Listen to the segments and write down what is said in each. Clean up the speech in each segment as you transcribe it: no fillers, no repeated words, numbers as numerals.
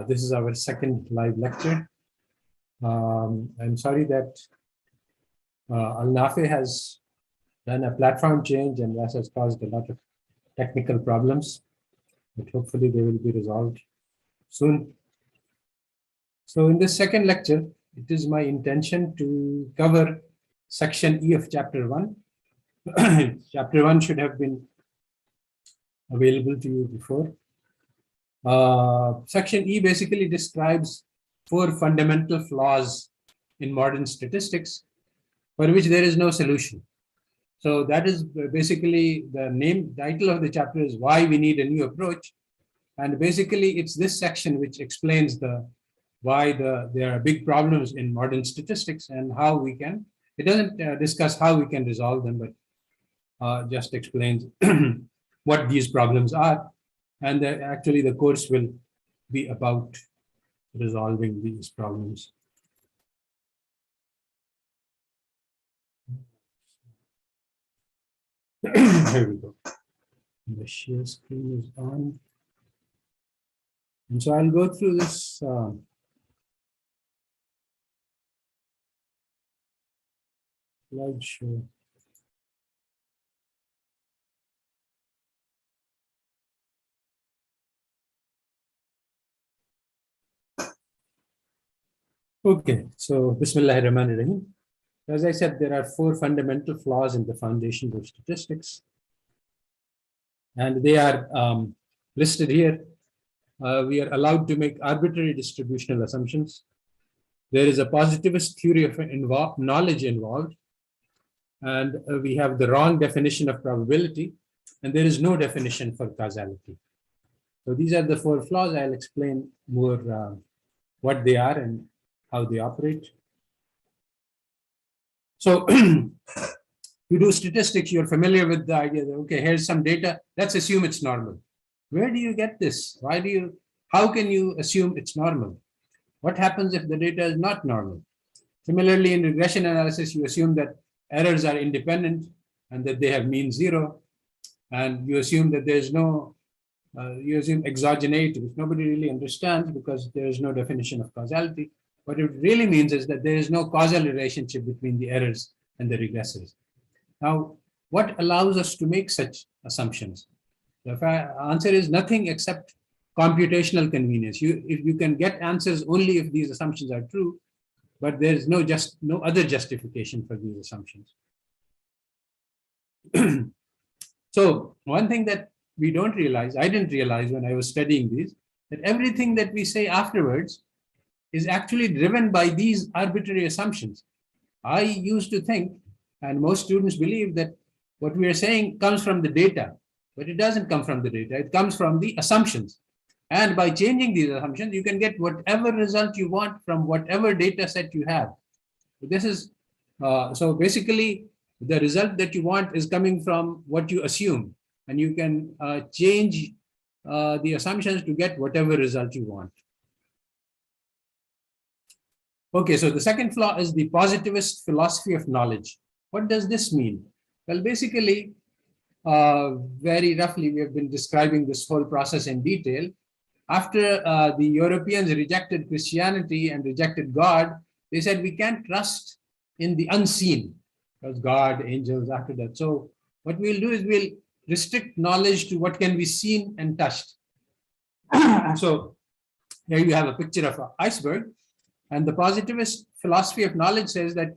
This is our second live lecture. I'm sorry that Nafi has done a platform change and that has caused a lot of technical problems, but hopefully they will be resolved soon. So in this second lecture, it is my intention to cover section E of chapter 1. Chapter 1 should have been available to you before. Section E basically describes 4 fundamental flaws in modern statistics for which there is no solution. So that is basically the title of the chapter is Why We Need a New Approach. And basically it's this section which explains why there are big problems in modern statistics and how we can, it doesn't discuss how we can resolve them, but just explains what these problems are. And actually the course will be about resolving these problems. Here we go. The share screen is on. And so I'll go through this slideshow. Okay, so Bismillahirrahmanirrahim. As I said, there are 4 fundamental flaws in the foundations of statistics. And they are listed here. We are allowed to make arbitrary distributional assumptions. There is a positivist theory of knowledge involved. And we have the wrong definition of probability. And there is no definition for causality. So these are the 4 flaws. I'll explain more what they are and how they operate. So you do statistics, you're familiar with the idea that, okay, here's some data, let's assume it's normal. Where do you get this? How can you assume it's normal? What happens if the data is not normal? Similarly, in regression analysis, you assume that errors are independent and that they have mean 0. And you assume that there's no, you assume exogeneity, which nobody really understands because there is no definition of causality. What it really means is that there is no causal relationship between the errors and the regressors. Now, what allows us to make such assumptions? The answer is nothing except computational convenience. You can get answers only if these assumptions are true, but there is no other justification for these assumptions. So one thing that we don't realize, I didn't realize when I was studying these, that everything that we say afterwards is actually driven by these arbitrary assumptions. I used to think, and most students believe, that what we are saying comes from the data, but it doesn't come from the data. It comes from the assumptions. And by changing these assumptions, you can get whatever result you want from whatever data set you have. This is, so basically, the result that you want is coming from what you assume. And you can change the assumptions to get whatever result you want. Okay, so the second flaw is the positivist philosophy of knowledge. What does this mean? Well, basically, very roughly, we have been describing this whole process in detail. After the Europeans rejected Christianity and rejected God, they said we can't trust in the unseen, because God, angels, after that. So what we'll do is we'll restrict knowledge to what can be seen and touched. So here you have a picture of an iceberg. And the positivist philosophy of knowledge says that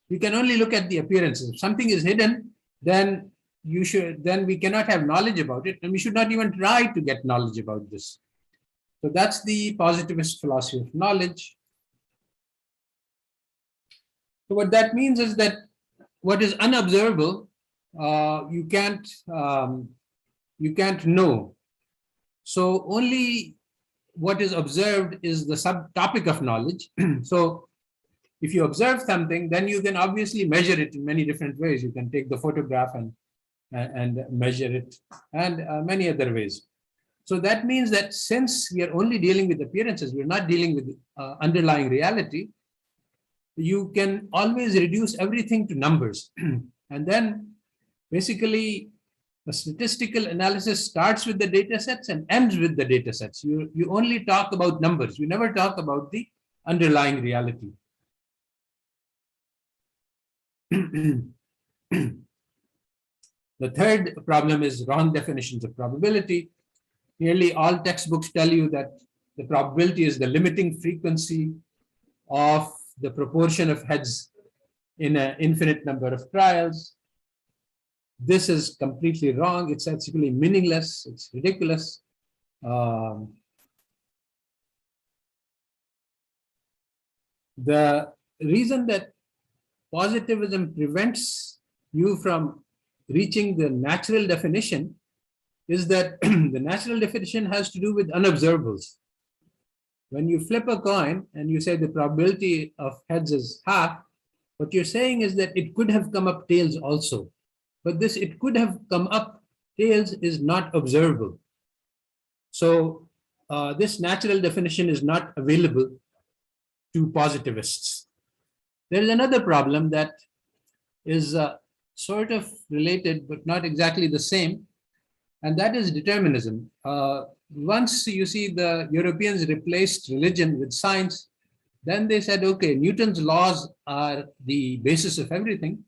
we can only look at the appearances. If something is hidden, then we cannot have knowledge about it, and we should not even try to get knowledge about this. So that's the positivist philosophy of knowledge. So what that means is that what is unobservable, you can't know. So only what is observed is the subtopic of knowledge. So if you observe something, then you can obviously measure it in many different ways. You can take the photograph and measure it, and many other ways. So that means that since we are only dealing with appearances, we're not dealing with underlying reality, you can always reduce everything to numbers. And then basically A statistical analysis starts with the data sets and ends with the data sets. You only talk about numbers. You never talk about the underlying reality. The third problem is wrong definitions of probability. Nearly all textbooks tell you that the probability is the limiting frequency of the proportion of heads in an infinite number of trials. This is completely wrong. It's actually meaningless. It's ridiculous. The reason that positivism prevents you from reaching the natural definition is that the natural definition has to do with unobservables. When you flip a coin and you say the probability of heads is half, what you're saying is that it could have come up tails also. But this it could have come up tails is not observable. So this natural definition is not available to positivists. There is another problem that is sort of related, but not exactly the same, and that is determinism. Once you see the Europeans replaced religion with science, then they said, okay, Newton's laws are the basis of everything.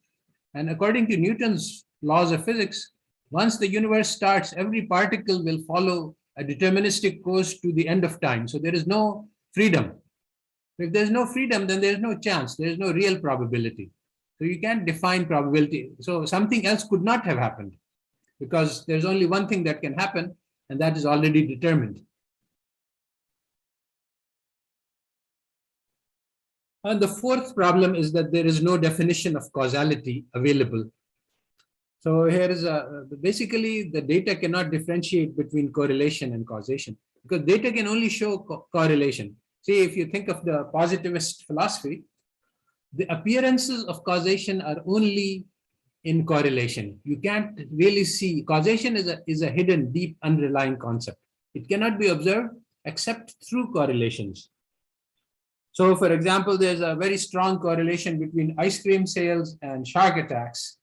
And according to Newton's laws of physics, once the universe starts, every particle will follow a deterministic course to the end of time. So there is no freedom. If there's no freedom, then there's no chance. There's no real probability. So you can't define probability. So something else could not have happened because there's only one thing that can happen, and that is already determined. And the fourth problem is that there is no definition of causality available. So here is basically the data cannot differentiate between correlation and causation because data can only show correlation. See, if you think of the positivist philosophy, the appearances of causation are only in correlation. You can't really see. Causation is a hidden, deep, underlying concept. It cannot be observed except through correlations. So, for example, there's a very strong correlation between ice cream sales and shark attacks.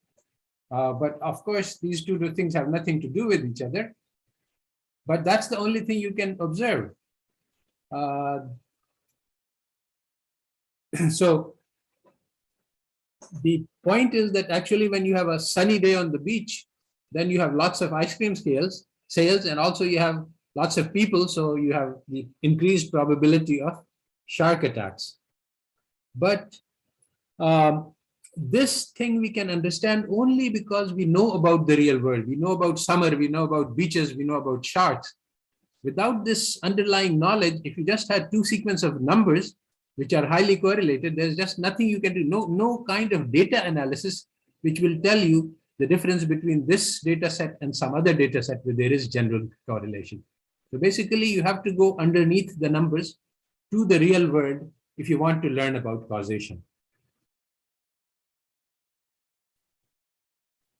But of course, these two things have nothing to do with each other. But that's the only thing you can observe. So the point is that actually when you have a sunny day on the beach, then you have lots of ice cream sales, and also you have lots of people. So you have the increased probability of shark attacks. But this thing we can understand only because we know about the real world. We know about summer, we know about beaches, we know about sharks. Without this underlying knowledge, if you just had two sequences of numbers, which are highly correlated, there's just nothing you can do. No kind of data analysis which will tell you the difference between this data set and some other data set where there is general correlation. So basically, you have to go underneath the numbers to the real world if you want to learn about causation.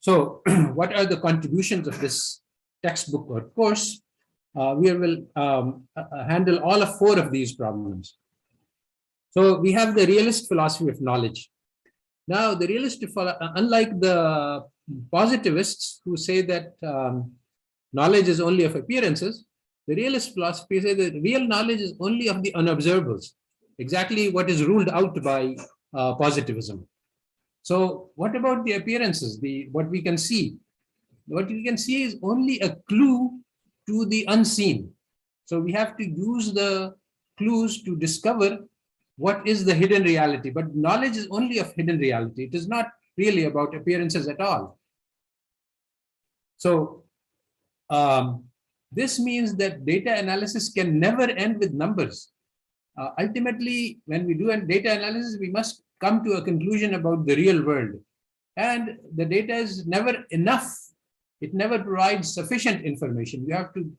So what are the contributions of this textbook or course? We will handle all of four of these problems. So we have the realist philosophy of knowledge. Now, the realist, unlike the positivists who say that knowledge is only of appearances, the realist philosophy says that real knowledge is only of the unobservables, exactly what is ruled out by positivism. So what about the appearances, what we can see? What we can see is only a clue to the unseen. So we have to use the clues to discover what is the hidden reality. But knowledge is only of hidden reality. It is not really about appearances at all. So this means that data analysis can never end with numbers. Ultimately, when we do a data analysis, we must come to a conclusion about the real world. And the data is never enough. It never provides sufficient information. You have to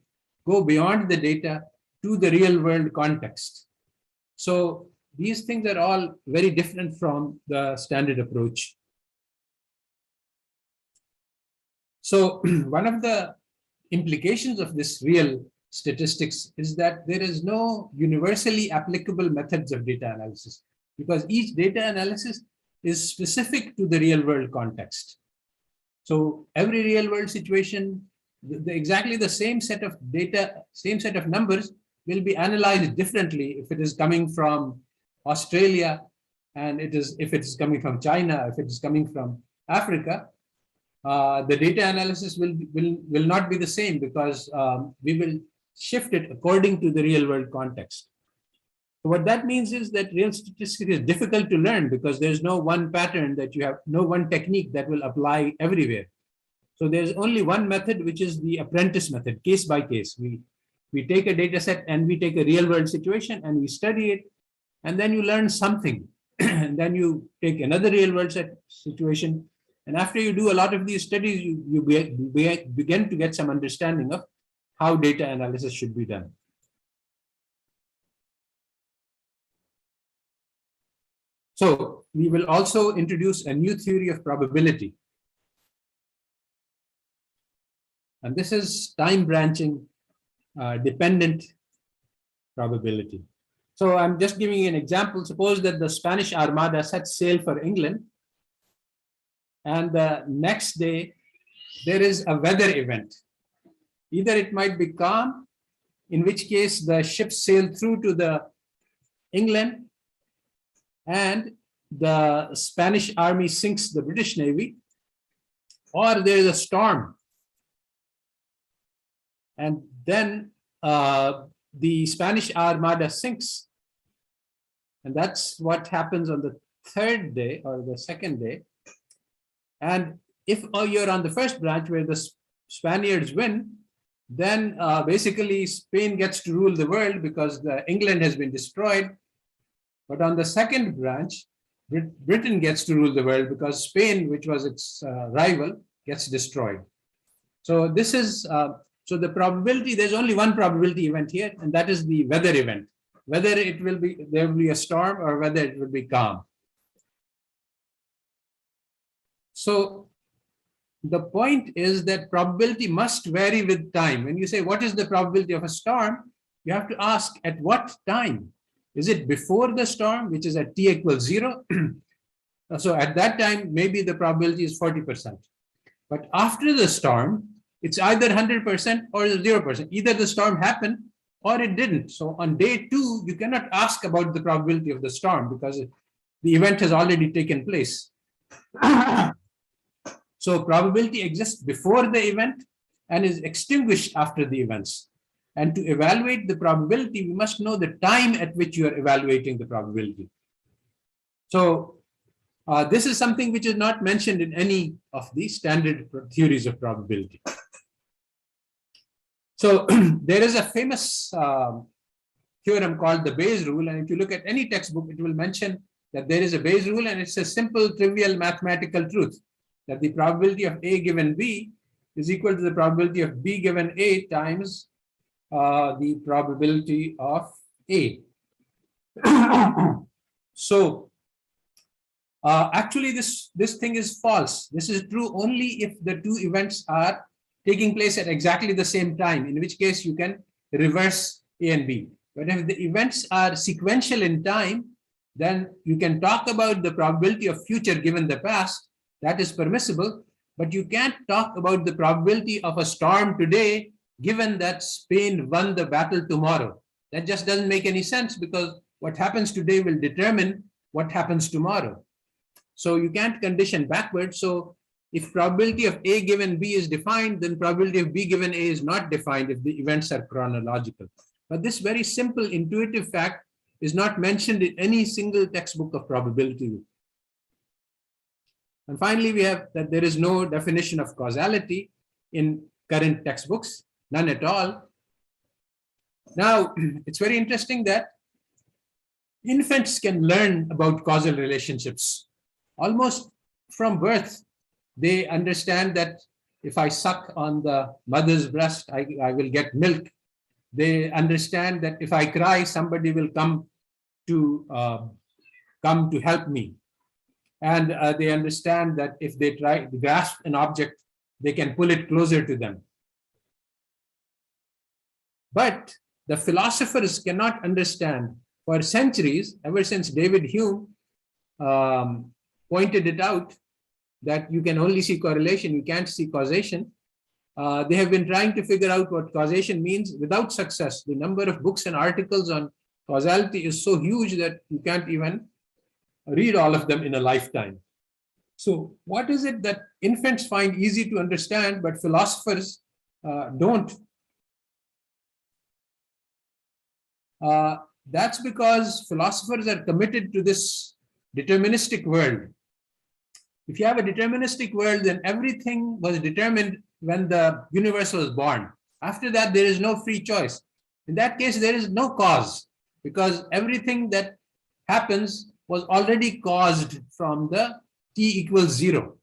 go beyond the data to the real world context. So these things are all very different from the standard approach. So one of the implications of this real statistics is that there is no universally applicable methods of data analysis because each data analysis is specific to the real world context. So every real world situation, exactly the same set of data, same set of numbers will be analyzed differently if it is coming from Australia, and if it is coming from China, if it is coming from Africa. The data analysis will not be the same, because we will shift it according to the real world context. So what that means is that real statistics is difficult to learn, because there's no one pattern that you have, no one technique that will apply everywhere. So there's only one method, which is the apprentice method, case by case. We take a data set and we take a real world situation and we study it, and then you learn something. And then you take another real world situation. And after you do a lot of these studies, you begin to get some understanding of how data analysis should be done. So we will also introduce a new theory of probability. And this is time branching dependent probability. So I'm just giving you an example. Suppose that the Spanish Armada sets sail for England, and the next day there is a weather event. Either it might be calm, in which case the ships sail through to the England and the Spanish army sinks the British Navy, or there is a storm. And then the Spanish Armada sinks. And that's what happens on the third day or the second day. And if you're on the first branch where the Spaniards win, then basically Spain gets to rule the world because England has been destroyed. But on the second branch, Britain gets to rule the world because Spain, which was its rival, gets destroyed. So this is, so the probability, there's only one probability event here, and that is the weather event. Whether it will be, there will be a storm or whether it will be calm. So the point is that probability must vary with time. When you say, what is the probability of a storm? You have to ask, at what time? Is it before the storm, which is at t equals 0? So at that time, maybe the probability is 40%. But after the storm, it's either 100% or 0%. Either the storm happened or it didn't. So on day 2, you cannot ask about the probability of the storm because the event has already taken place. So probability exists before the event and is extinguished after the events. And to evaluate the probability, we must know the time at which you are evaluating the probability. So this is something which is not mentioned in any of the standard theories of probability. So there is a famous theorem called the Bayes rule. And if you look at any textbook, it will mention that there is a Bayes rule, and it's a simple, trivial mathematical truth that the probability of A given B is equal to the probability of B given A times the probability of A. So actually this thing is false. This is true only if the two events are taking place at exactly the same time, in which case you can reverse A and B. But if the events are sequential in time, then you can talk about the probability of future given the past. That is permissible, but you can't talk about the probability of a storm today given that Spain won the battle tomorrow. That just doesn't make any sense, because what happens today will determine what happens tomorrow. So you can't condition backwards. So if probability of A given B is defined, then probability of B given A is not defined if the events are chronological. But this very simple intuitive fact is not mentioned in any single textbook of probability. And finally, we have that there is no definition of causality in current textbooks, none at all. Now, it's very interesting that infants can learn about causal relationships. Almost from birth, they understand that if I suck on the mother's breast, I will get milk. They understand that if I cry, somebody will come to help me. And they understand that if they try to grasp an object, they can pull it closer to them. But the philosophers cannot understand. For centuries, ever since David Hume pointed it out, that you can only see correlation, you can't see causation. They have been trying to figure out what causation means without success. The number of books and articles on causality is so huge that you can't even read all of them in a lifetime. So what is it that infants find easy to understand, but philosophers don't? That's because philosophers are committed to this deterministic world. If you have a deterministic world, then everything was determined when the universe was born. After that, there is no free choice. In that case, there is no cause, because everything that happens was already caused from the t equals 0.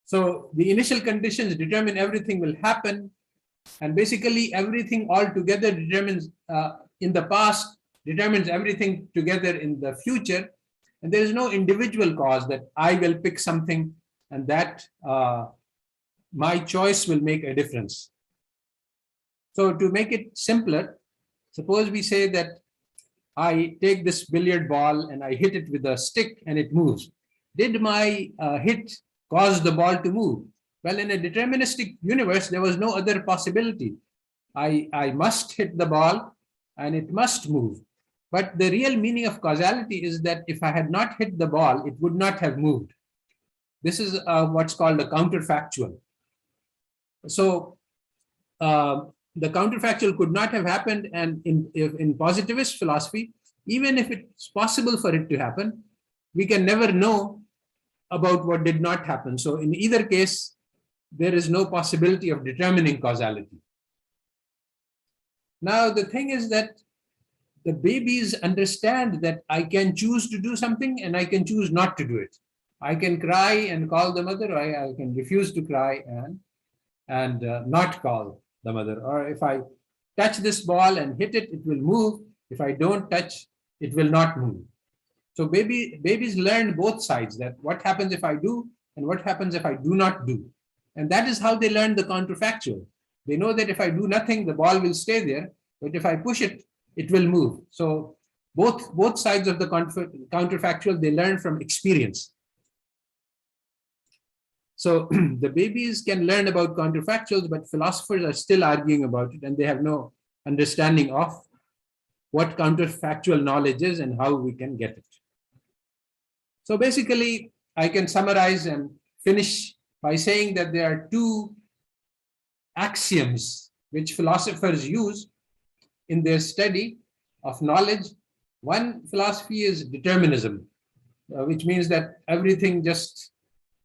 So the initial conditions determine everything will happen, and basically everything altogether determines in the past, determines everything together in the future, and there is no individual cause that I will pick something and that my choice will make a difference. So to make it simpler, suppose we say that I take this billiard ball and I hit it with a stick and it moves. Did my hit cause the ball to move? Well, in a deterministic universe, there was no other possibility. I must hit the ball and it must move. But the real meaning of causality is that if I had not hit the ball, it would not have moved. This is what's called a counterfactual. So the counterfactual could not have happened, and in positivist philosophy, even if it's possible for it to happen, we can never know about what did not happen. So in either case, there is no possibility of determining causality. Now, the thing is that the babies understand that I can choose to do something and I can choose not to do it. I can cry and call the mother, or I can refuse to cry and not call the mother. Or if I touch this ball and hit it, it will move. If I don't touch, it will not move. So babies learn both sides, that what happens if I do and what happens if I do not do. And that is how they learn the counterfactual. They know that if I do nothing, the ball will stay there, but if I push it, it will move. So both sides of the counterfactual, they learn from experience. So the babies can learn about counterfactuals, but philosophers are still arguing about it, and they have no understanding of what counterfactual knowledge is and how we can get it. So basically, I can summarize and finish by saying that there are two axioms which philosophers use in their study of knowledge. One philosophy is determinism, which means that everything just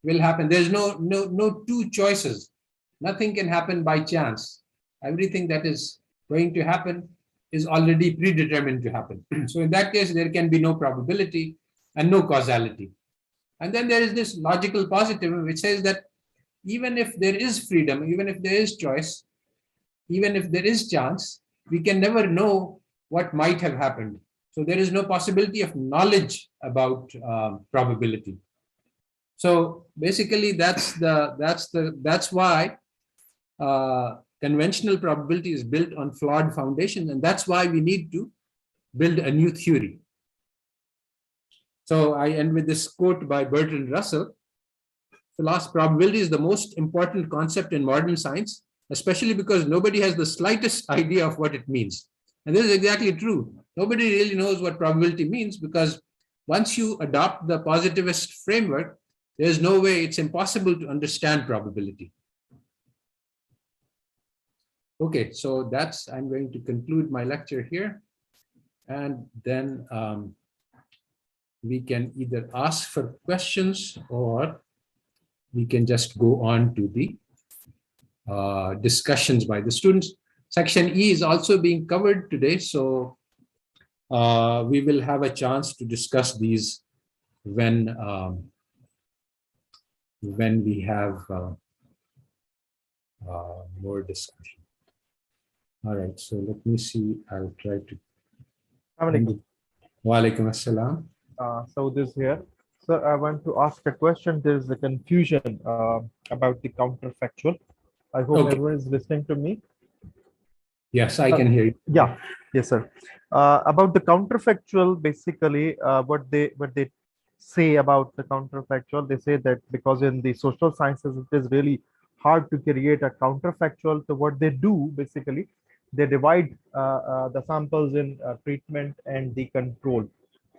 will happen. There's no two choices. Nothing can happen by chance. Everything that is going to happen is already predetermined to happen. So in that case, there can be no probability and no causality. And then there is this logical positivism, which says that even if there is freedom, even if there is choice, even if there is chance, we can never know what might have happened. So there is no possibility of knowledge about probability. So basically, that's why conventional probability is built on flawed foundations, and that's why we need to build a new theory. So I end with this quote by Bertrand Russell: probability is the most important concept in modern science, especially because nobody has the slightest idea of what it means. And this is exactly true. Nobody really knows what probability means, because once you adopt the positivist framework, there's no way, it's impossible to understand probability. Okay, so I'm going to conclude my lecture here, and then we can either ask for questions or we can just go on to the discussions by the students. Section E is also being covered today, so we will have a chance to discuss these when we have more discussion. All right, so let me see. I'll try to. Wa alaikum assalam. So this here. Sir, I want to ask a question. There is a confusion about the counterfactual. I hope everyone is listening to me. Yes, I can hear you. Yeah, yes, sir. About the counterfactual, basically, what they say about the counterfactual, they say that because in the social sciences it is really hard to create a counterfactual. So what they do basically, they divide the samples in treatment and the control,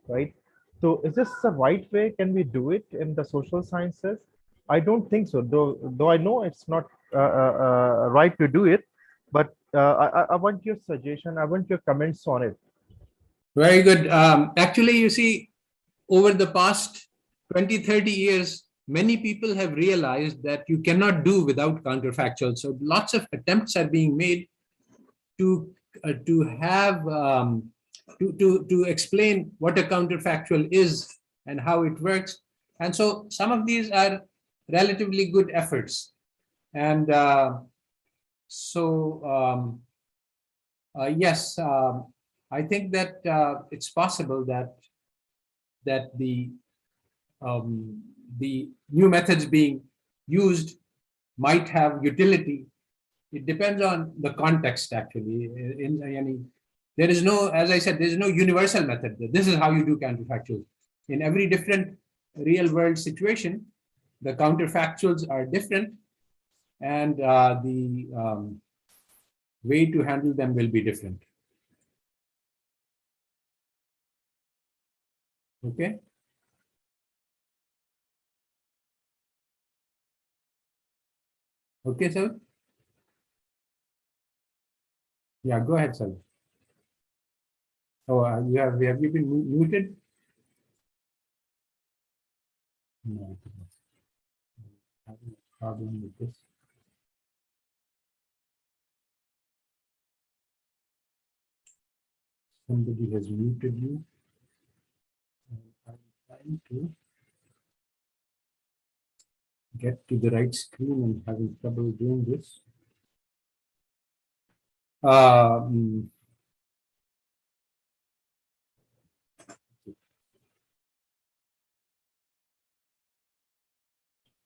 right? So is this the right way? Can we do it in the social sciences? I don't think so. Though I know it's not right to do it, but I want your suggestion. I want your comments on it. Very good. Actually, you see, over the past 20, 30 years, many people have realized that you cannot do without counterfactual. So lots of attempts are being made to have to explain what a counterfactual is and how it works. And so some of these are relatively good efforts. And so yes, I think that it's possible that that the new methods being used might have utility. It depends on the context, actually. There is no, as I said, there is no universal method. This is how you do counterfactuals. In every different real world situation, the counterfactuals are different, and the way to handle them will be different. Okay. Okay, sir. Yeah, go ahead, sir. Oh, have you been muted? No, I'm having a problem with this. Somebody has muted you. I'm trying to get to the right screen and having trouble doing this.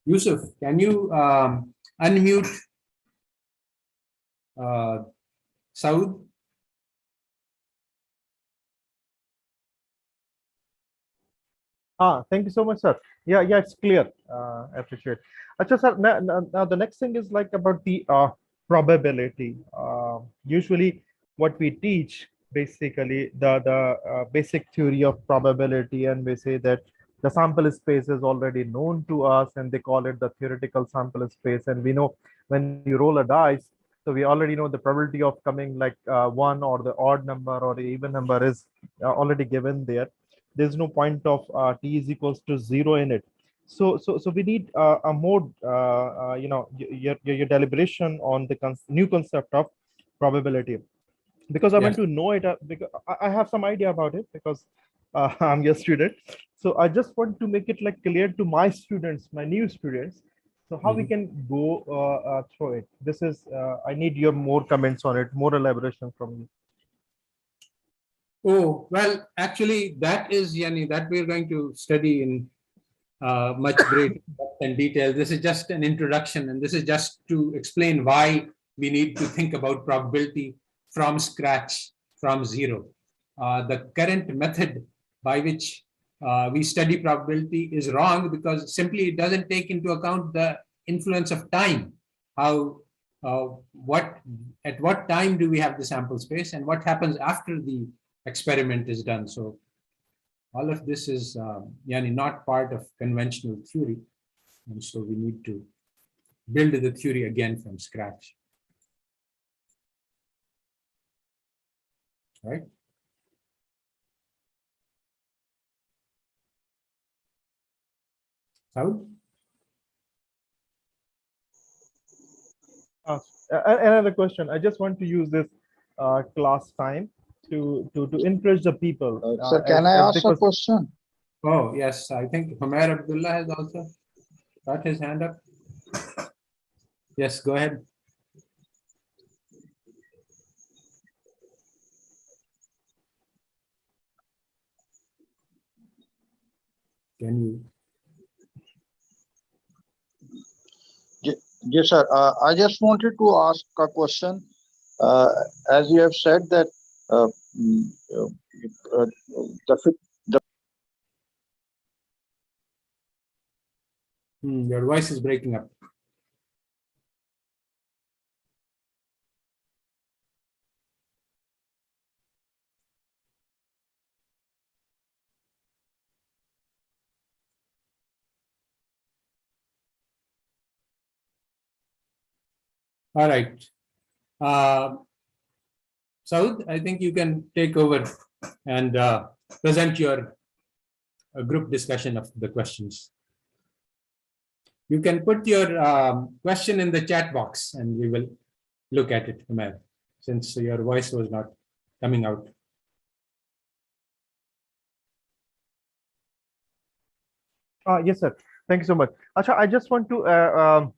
Yusuf, can you unmute Saud? Thank you so much, sir. Yeah, it's clear. I appreciate. Achha, sir, now the next thing is like about the probability. Usually, what we teach basically the basic theory of probability, and we say that the sample space is already known to us, and they call it the theoretical sample space. And we know when you roll a dice, so we already know the probability of coming like one or the odd number or the even number is already given there. There's no point of t is equals to 0 in it. So we need a more your deliberation on the new concept of probability, because I Yes. want to know it, because I have some idea about it, because I'm your student. So I just want to make it like clear to my students, my new students, so how we can go through it. This is I need your more comments on it, more elaboration from you. Oh, well, actually, that is, Yani, that we're going to study in much greater depth and detail. This is just an introduction, and this is just to explain why we need to think about probability from scratch, from zero. The current method by which we study probability is wrong because simply it doesn't take into account the influence of time. How, what, at what time do we have the sample space, and what happens after the experiment is done? So all of this is not part of conventional theory. And so we need to build the theory again from scratch. Right? How? Another question. I just want to use this class time to encourage the people. Sir, can I ask a question? Oh, yes. I think Homer Abdullah has also got his hand up. Yes, go ahead. Can you? Yes, sir. I just wanted to ask a question. as you have said that uh, mm, uh, uh, the Your voice is breaking up. All right. Saud, I think you can take over and present your group discussion of the questions. You can put your question in the chat box and we will look at it, Umair, since your voice was not coming out. Yes, sir. Thank you so much. Acha, I just want to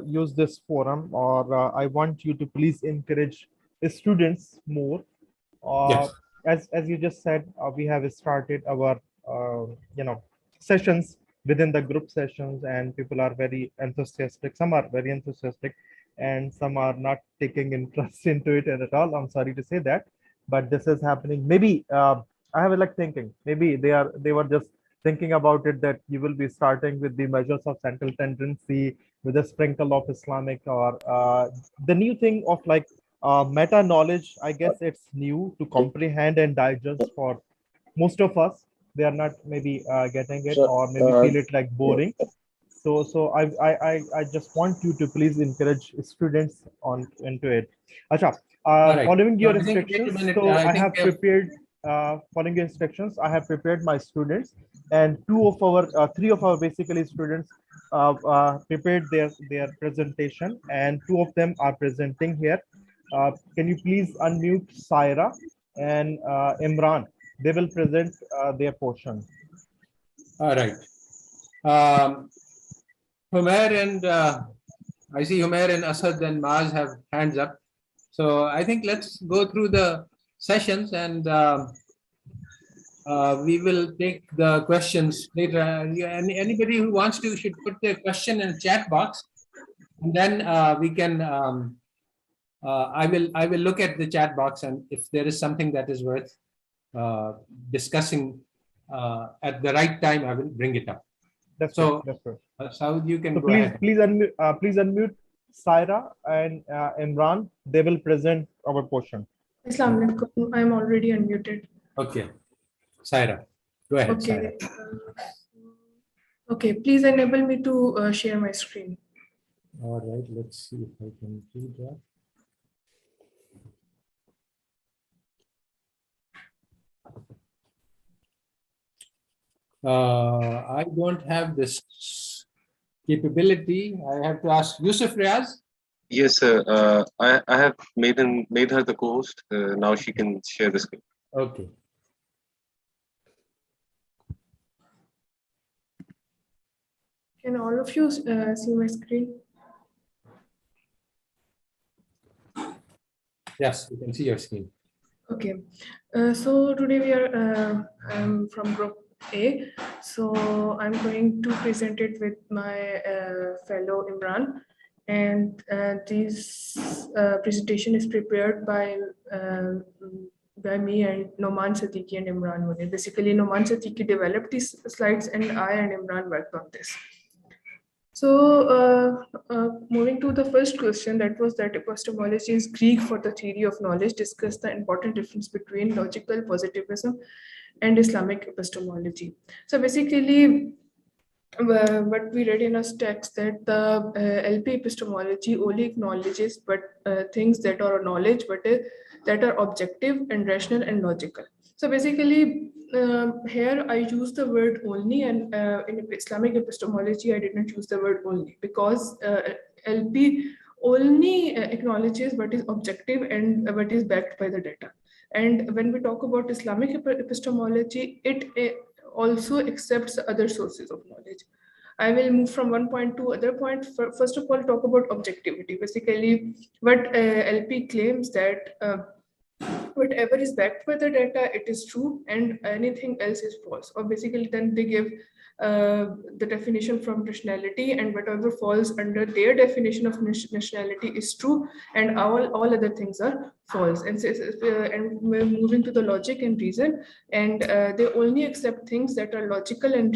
use this forum, or I want you to please encourage the students more. Yes. As you just said, we have started our sessions within the group sessions, and people are very enthusiastic. Some are very enthusiastic, and some are not taking interest into it at all. I'm sorry to say that, but this is happening. Maybe I have like thinking. Maybe they were just thinking about it, that you will be starting with the measures of central tendency with a sprinkle of Islamic, or the new thing of like meta knowledge. I guess it's new to comprehend and digest for most of us. They are not maybe getting it, so, or maybe feel it like boring. So I just want you to please encourage students on into it. Acha, All right. following So your I think, wait a instructions, minute. so I I think have prepared following your instructions. I have prepared my students, and three of our basically students prepared their presentation, and two of them are presenting here. Can you please unmute Saira and Imran? They will present their portion. all right. Humair and I see Humair and Asad and Maz have hands up. So I think let's go through the sessions and we will take the questions later. Anybody who wants to should put their question in the chat box, and then we can. I will look at the chat box, and if there is something that is worth discussing at the right time, I will bring it up. That's So, good. That's good. Saud, you can So go please, ahead. please unmute Saira and Imran. They will present our portion. Assalamu alaikum. I'm already unmuted. Okay, Saira, go ahead. Okay. Saira. Okay, please enable me to share my screen. All right, let's see if I can do that. I don't have this capability. I have to ask Yusuf Riaz. Yes, sir. I have made her the co-host. Now she can share the screen. Okay. Can all of you see my screen? Yes, you can see your screen. Okay. So today we are I'm from group A. So I'm going to present it with my fellow Imran. And this presentation is prepared by me and Noman Sadiqi and Imran Munir. Basically, Noman Sadiqi developed these slides and I and Imran worked on this. So moving to the first question, that was that epistemology is Greek for the theory of knowledge, discuss the important difference between logical positivism and Islamic epistemology. So basically, what we read in a text that the LP epistemology only acknowledges but things that are knowledge, but that are objective and rational and logical. So basically, here I use the word only, and in Islamic epistemology, I did not use the word only because LP only acknowledges what is objective and what is backed by the data. And when we talk about Islamic epistemology, it also accepts other sources of knowledge. I will move from one point to other point. First of all, talk about objectivity. Basically, what LP claims that whatever is backed by the data, it is true, and anything else is false. Or basically, then they give the definition from rationality, and whatever falls under their definition of rationality is true, and all other things are false. And and we're moving to the logic and reason, and they only accept things that are logical and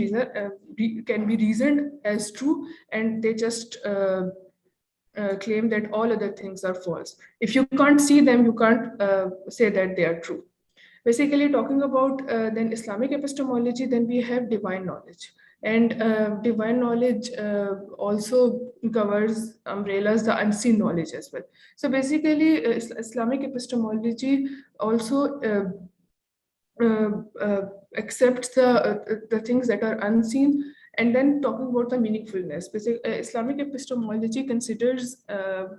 can be reasoned as true, and they just claim that all other things are false. If you can't see them, you can't say that they are true. Basically, talking about then Islamic epistemology, then we have divine knowledge. And divine knowledge also covers umbrellas the unseen knowledge as well. So basically, Islamic epistemology also accepts the things that are unseen. And then talking about the meaningfulness, basically, Islamic epistemology considers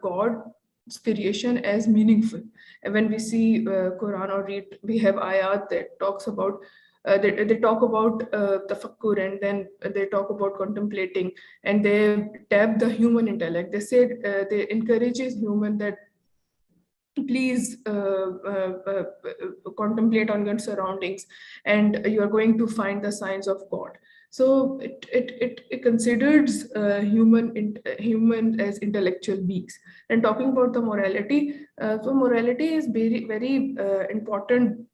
God's creation as meaningful. And when we see Quran or read, we have ayat that talks about they talk about tafakkur, and then they talk about contemplating, and they tap the human intellect. They say they encourages human that please contemplate on your surroundings, and you are going to find the signs of God. So it considers human as intellectual beings. And talking about the morality, so morality is very important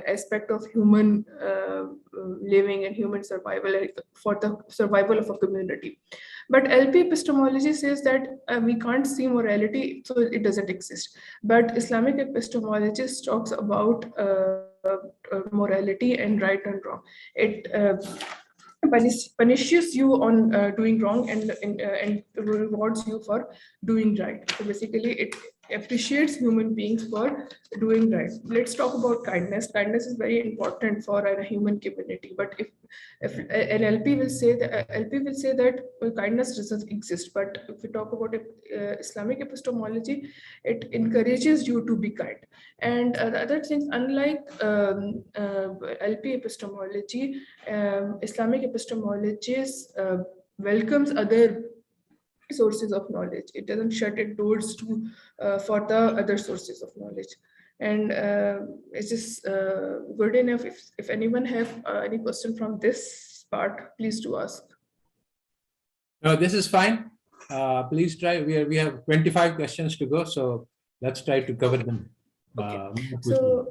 aspect of human living and human survival for the survival of a community. But LP epistemology says that we can't see morality, so it doesn't exist. But Islamic epistemologist talks about morality and right and wrong. It punishes you on doing wrong and rewards you for doing right. So basically, it appreciates human beings for doing right. Let's talk about kindness. Kindness is very important for a human community. But if an LP will say that kindness doesn't exist. But if we talk about Islamic epistemology, it encourages you to be kind. And the other things, unlike LP epistemology, Islamic epistemologists welcomes other sources of knowledge. It doesn't shut its doors to for the other sources of knowledge. And it's just good enough. If anyone have any question from this part, please do ask. No, this is fine. Please try. We have 25 questions to go, so let's try to cover them. So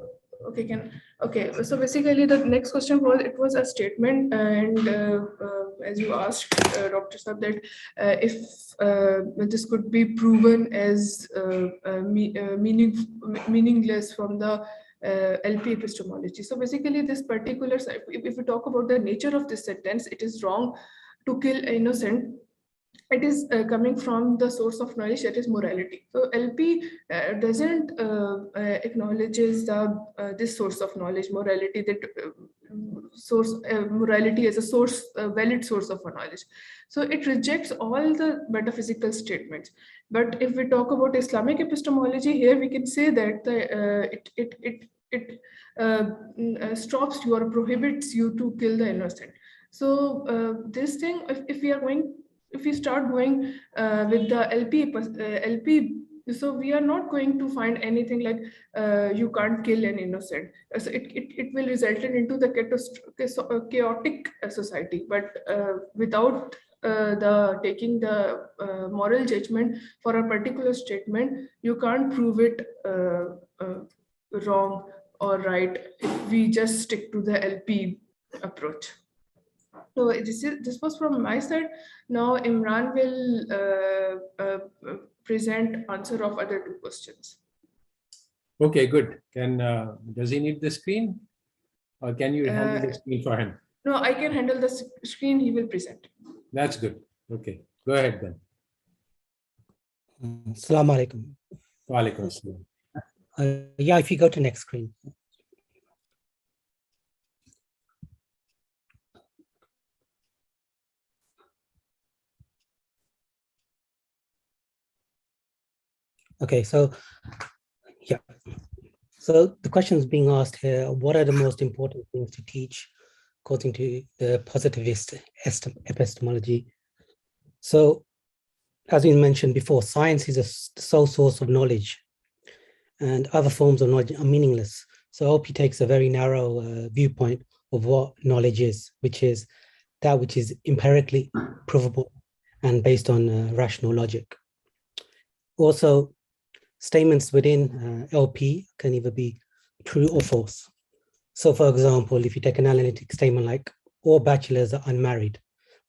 basically the next question was a statement, and as you asked Dr. Saab, that if this could be proven as meaningless from the LP epistemology. So basically this particular, if we talk about the nature of this sentence, it is wrong to kill innocent. It is coming from the source of knowledge, that is morality. So LP doesn't acknowledges this source of knowledge, morality, that morality as a source, valid source of knowledge. So it rejects all the metaphysical statements. But if we talk about Islamic epistemology, here we can say that it stops you or prohibits you to kill the innocent. So this thing, if we start going with the LP, so we are not going to find anything like you can't kill an innocent. So it will result into the chaotic society. But without taking the moral judgment for a particular statement, you can't prove it wrong or right if we just stick to the LP approach. So this was from my side. Now Imran will present answer of other two questions. Okay, good. Does he need the screen, or can you handle the screen for him? No, I can handle the screen. He will present. That's good. Okay, go ahead then. Assalamu alaikum. Wa alaikum assalam. Yeah, if you go to next screen. Okay, so yeah. So the question is being asked here, what are the most important things to teach according to the positivist epistemology? So as we mentioned before, science is the sole source of knowledge, and other forms of knowledge are meaningless. So OP takes a very narrow viewpoint of what knowledge is, which is that which is empirically provable and based on rational logic. Also, statements within LP can either be true or false. So for example, if you take an analytic statement like all bachelors are unmarried,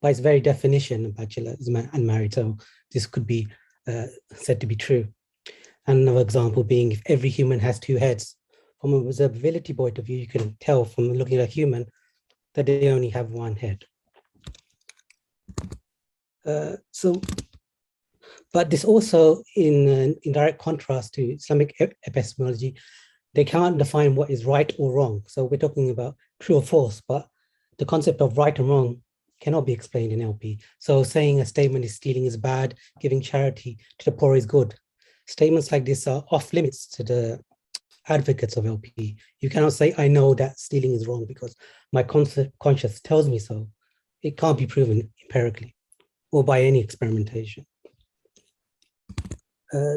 by its very definition, a bachelor is unmarried. So this could be said to be true. And another example being if every human has two heads, from a observability point of view, you can tell from looking at a human that they only have one head. But this also, in direct contrast to Islamic epistemology, they can't define what is right or wrong. So we're talking about true or false, but the concept of right and wrong cannot be explained in LP. So saying a statement is stealing is bad, giving charity to the poor is good. Statements like this are off limits to the advocates of LP. You cannot say, I know that stealing is wrong because my conscience tells me so. It can't be proven empirically or by any experimentation.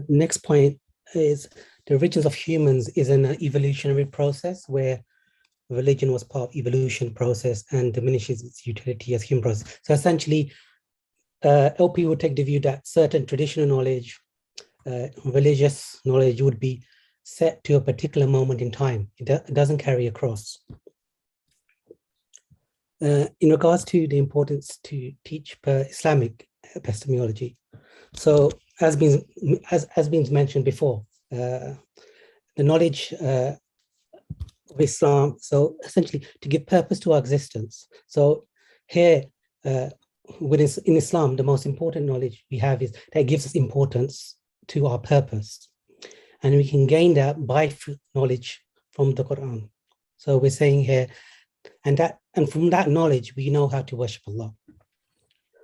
Next point is the origins of humans is an evolutionary process where religion was part of evolution process and diminishes its utility as human process. So essentially, LP would take the view that certain traditional knowledge, religious knowledge would be set to a particular moment in time. It doesn't carry across. In regards to the importance to teach Islamic epistemology, so as been mentioned before, the knowledge of Islam, so essentially to give purpose to our existence. So here, in Islam, the most important knowledge we have is that it gives us importance to our purpose. And we can gain that by knowledge from the Quran. So we're saying here, and from that knowledge, we know how to worship Allah.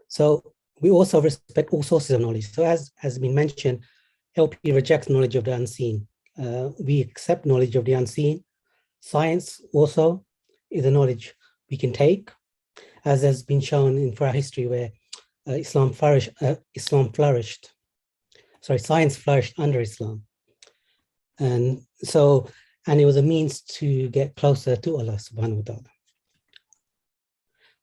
So we also respect all sources of knowledge. So as has been mentioned, LP rejects knowledge of the unseen. We accept knowledge of the unseen. Science also is a knowledge we can take, as has been shown in our history where science flourished under Islam. And it was a means to get closer to Allah subhanahu wa ta'ala.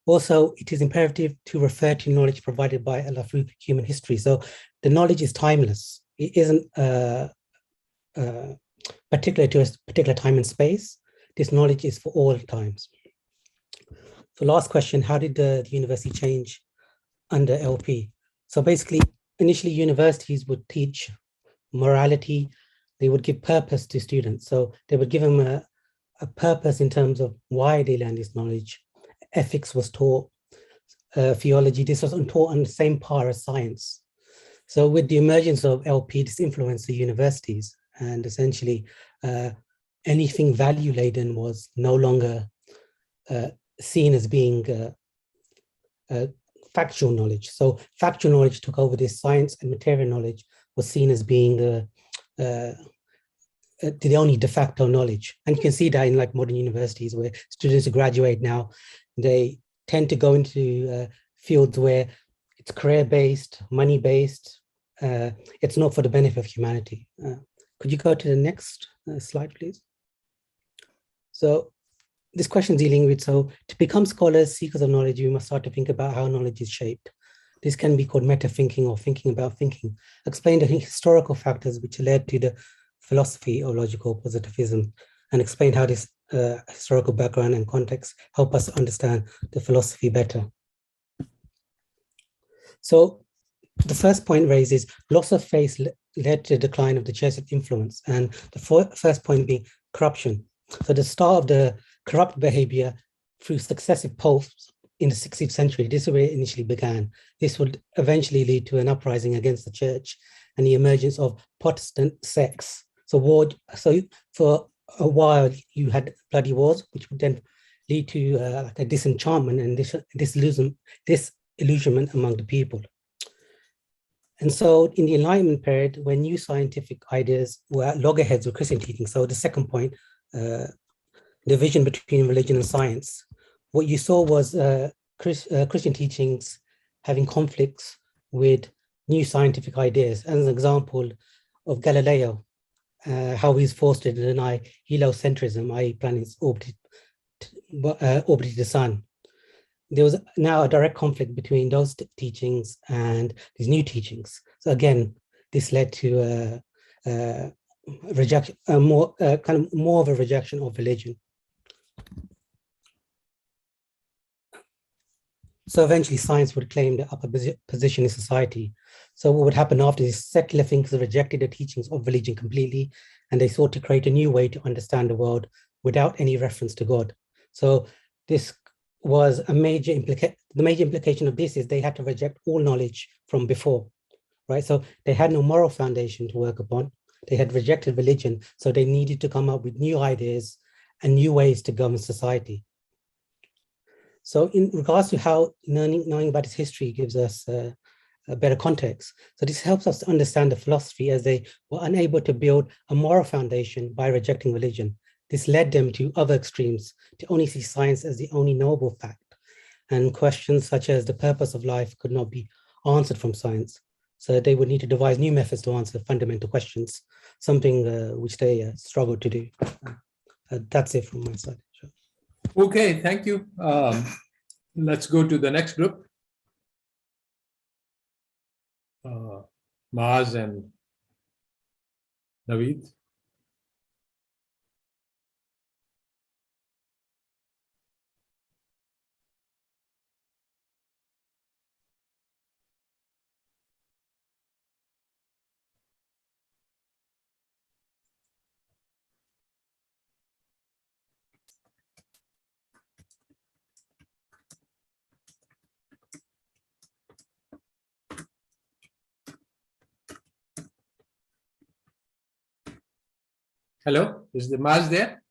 Also, it is imperative to refer to knowledge provided by Allah through human history. So the knowledge is timeless. It isn't particular to a particular time and space. This knowledge is for all times. So last question, how did the university change under LP? So basically, initially universities would teach morality. They would give purpose to students. So they would give them a purpose in terms of why they learn this knowledge. Ethics was taught, theology, this was taught on the same par as science. So with the emergence of LP, this influenced the universities, and essentially anything value-laden was no longer seen as being factual knowledge. So factual knowledge took over this. Science and material knowledge was seen as being the only de facto knowledge. And you can see that in like modern universities where students who graduate now, they tend to go into fields where it's career-based, money-based. It's not for the benefit of humanity. Could you go to the next slide, please? So this question is dealing with, so to become scholars, seekers of knowledge, you must start to think about how knowledge is shaped. This can be called meta-thinking or thinking about thinking. Explain the historical factors which led to the philosophy of logical positivism, and explain how this historical background and context help us understand the philosophy better. So the first point raised is loss of faith led to the decline of the church's influence, and the first point being corruption. So the start of the corrupt behavior through successive popes in the 16th century, this is where it initially began. This would eventually lead to an uprising against the church and the emergence of Protestant sects. So for a while you had bloody wars, which would then lead to like a disenchantment and disillusionment among the people. And so in the Enlightenment period, when new scientific ideas were at loggerheads with Christian teaching, so the second point, division between religion and science, what you saw was Christian teachings having conflicts with new scientific ideas. As an example of Galileo, how he's forced to deny heliocentrism, i.e. planets orbited the sun. there was now a direct conflict between those teachings and these new teachings. So again, this led to a rejection, more of a rejection of religion. So eventually science would claim the upper position in society. So what would happen after this, secular thinkers rejected the teachings of religion completely, and they sought to create a new way to understand the world without any reference to God. So this was a major implication. The major implication of this is they had to reject all knowledge from before, right? So they had no moral foundation to work upon. They had rejected religion, so they needed to come up with new ideas and new ways to govern society. So in regards to how knowing about its history gives us a better context. So this helps us to understand the philosophy, as they were unable to build a moral foundation by rejecting religion. This led them to other extremes, to only see science as the only knowable fact. And questions such as the purpose of life could not be answered from science. So they would need to devise new methods to answer fundamental questions, something which they struggled to do. That's it from my side. Sure. Okay, thank you. Let's go to the next group. Maaz and Naveed. Hello, is the Maaz there?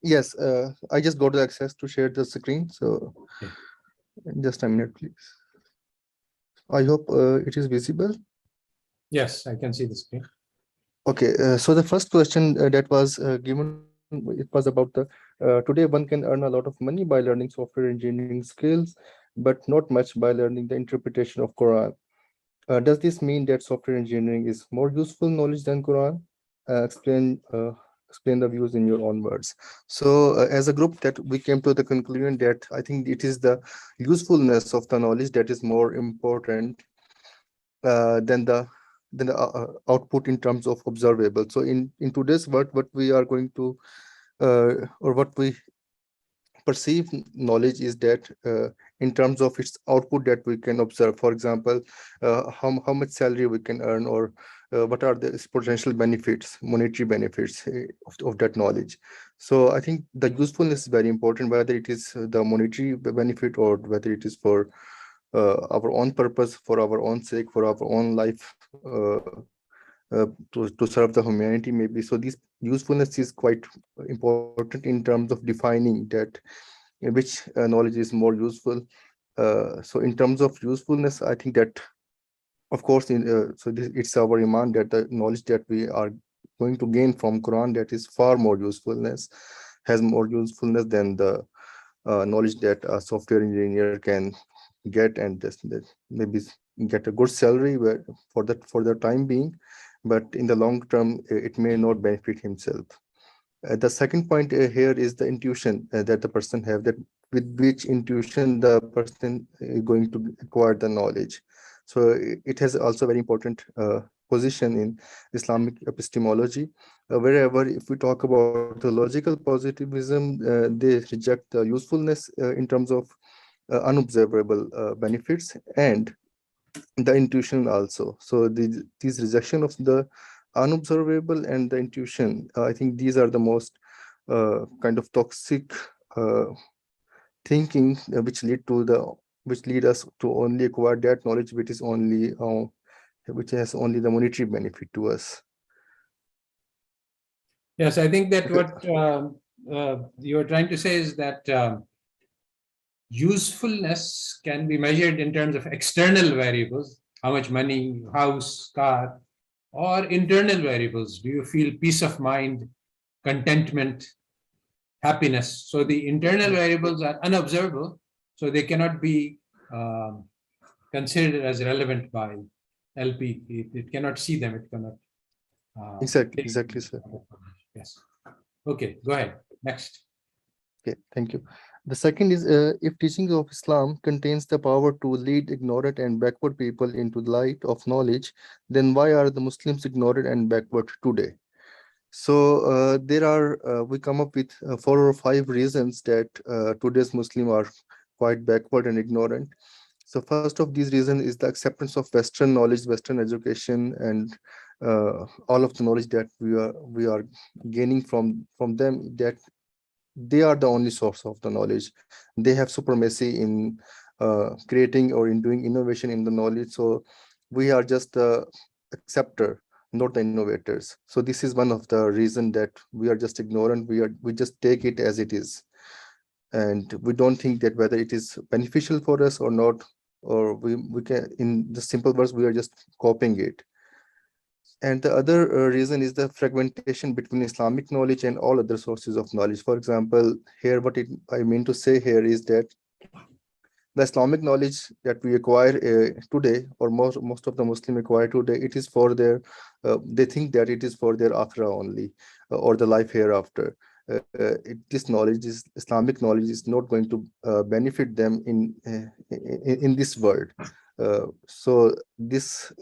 Yes, I just got the access to share the screen. So Okay. just a minute, please. I hope it is visible. Yes, I can see the screen. Okay, so the first question that was given, it was about the today one can earn a lot of money by learning software engineering skills, but not much by learning the interpretation of Quran. Does this mean that software engineering is more useful knowledge than Quran? Explain the views in your own words. So as a group, that we came to the conclusion that I think it is the usefulness of the knowledge that is more important than the output in terms of observable. So in today's world, what we are going to or what we perceive knowledge is that in terms of its output that we can observe. For example, how much salary we can earn, or what are the potential benefits, monetary benefits of that knowledge. So I think the usefulness is very important, whether it is the monetary benefit or whether it is for our own purpose, for our own sake, for our own life, to serve the humanity maybe. So this usefulness is quite important in terms of defining that which knowledge is more useful. So in terms of usefulness, I think that, of course, it's our iman that the knowledge that we are going to gain from Quran, that is far more has more usefulness than the knowledge that a software engineer can get, and just maybe get a good salary for the time being, but in the long term it may not benefit himself. The second point here is the intuition that the person have, that with which intuition the person is going to acquire the knowledge. So it has also very important position in Islamic epistemology. Wherever, if we talk about the logical positivism, they reject the usefulness in terms of unobservable benefits and the intuition also. So these rejection of the unobservable and the intuition, I think these are the most kind of toxic thinking which lead us to only acquire that knowledge which is only which has only the monetary benefit to us. Yes, I think that what you are trying to say is that usefulness can be measured in terms of external variables, how much money, house, car, or internal variables. Do you feel peace of mind, contentment, happiness? So the internal variables are unobservable, so they cannot be considered as relevant by LP. It cannot see them. It cannot. Exactly, sir. Yes. Okay, go ahead. Next. Okay, thank you. The second is if teachings of Islam contains the power to lead ignorant and backward people into the light of knowledge, then why are the Muslims ignorant and backward today? So there are, we come up with 4 or 5 reasons that today's Muslim are quite backward and ignorant. So first of these reasons is the acceptance of Western knowledge, Western education, and all of the knowledge that we are gaining from them, that they are the only source of the knowledge. They have supremacy in creating or in doing innovation in the knowledge. So we are just the acceptor, not the innovators. So this is one of the reason that we are just ignorant. We just take it as it is, and we don't think that whether it is beneficial for us or not, or we can, in the simple words, we are just copying it. And the other reason is the fragmentation between Islamic knowledge and all other sources of knowledge. For example, here I mean to say here is that the Islamic knowledge that we acquire today, or most of the Muslim acquire today, it is for their, they think that it is for their akhirah only, or the life hereafter. This knowledge, is Islamic knowledge, is not going to benefit them in this world. So this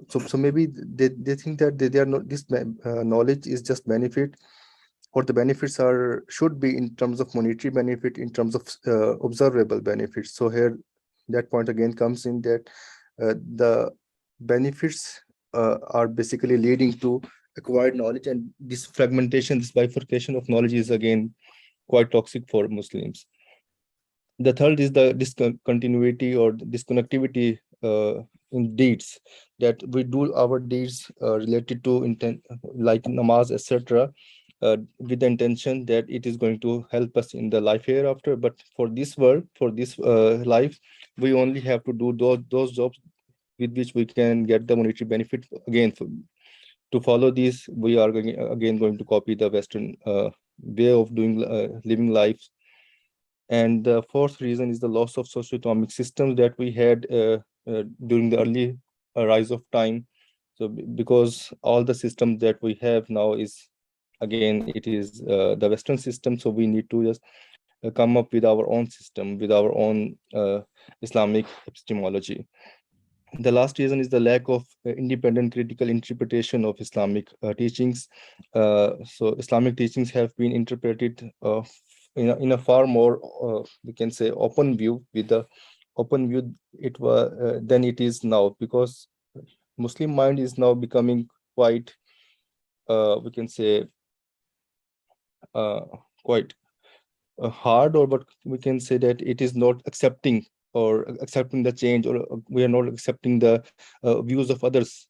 so maybe they think that they are not, this knowledge is just benefit, or the benefits should be in terms of monetary benefit, in terms of observable benefits. So here that point again comes in, that the benefits are basically leading to acquired knowledge, and this fragmentation, this bifurcation of knowledge is again quite toxic for Muslims. The third is the discontinuity or disconnectivity in deeds, that we do our deeds related to intent, like namaz, etc., with the intention that it is going to help us in the life hereafter. But for this world, for this life, we only have to do those jobs with which we can get the monetary benefit. Again, to follow these, we are again going to copy the Western way of doing living life. And the fourth reason is the loss of socioeconomic systems that we had during the early rise of time. So because all the systems that we have now is, again, it is the Western system. So we need to just come up with our own system, with our own Islamic epistemology. The last reason is the lack of independent critical interpretation of Islamic teachings. So Islamic teachings have been interpreted in a far more, we can say, open view, with the open view it was than it is now, because Muslim mind is now becoming quite, we can say, quite hard, or but we can say that it is not accepting the change, or we are not accepting the views of others.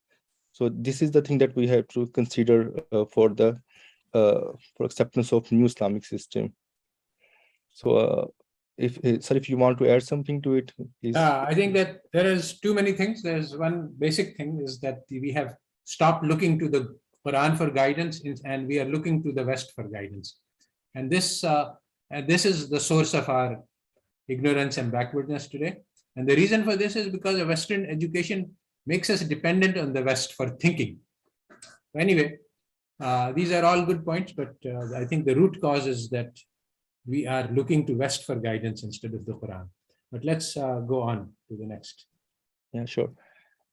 So this is the thing that we have to consider for acceptance of new Islamic system. So if you want to add something to it, please. I think that there is too many things. There's one basic thing, is that we have stopped looking to the Quran for guidance, and we are looking to the West for guidance. And this is the source of our ignorance and backwardness today. And the reason for this is because a Western education makes us dependent on the West for thinking. Anyway, these are all good points, but I think the root cause is that we are looking to West for guidance instead of the Quran. But let's go on to the next. Yeah, sure.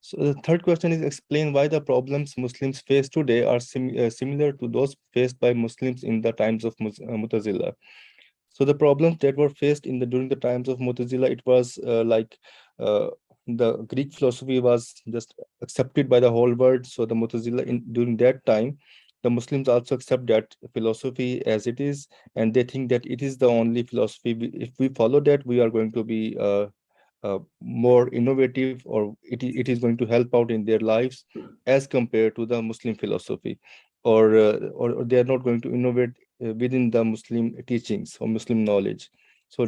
So the third question is, explain why the problems Muslims face today are similar to those faced by Muslims in the times of Mu'tazila. So the problems that were faced during the times of Mu'tazila, it was like the Greek philosophy was just accepted by the whole world. So the Mu'tazila during that time, the Muslims also accept that philosophy as it is, and they think that it is the only philosophy. If we follow that, we are going to be more innovative, or it is going to help out in their lives as compared to the Muslim philosophy, or they are not going to innovate within the Muslim teachings or Muslim knowledge. So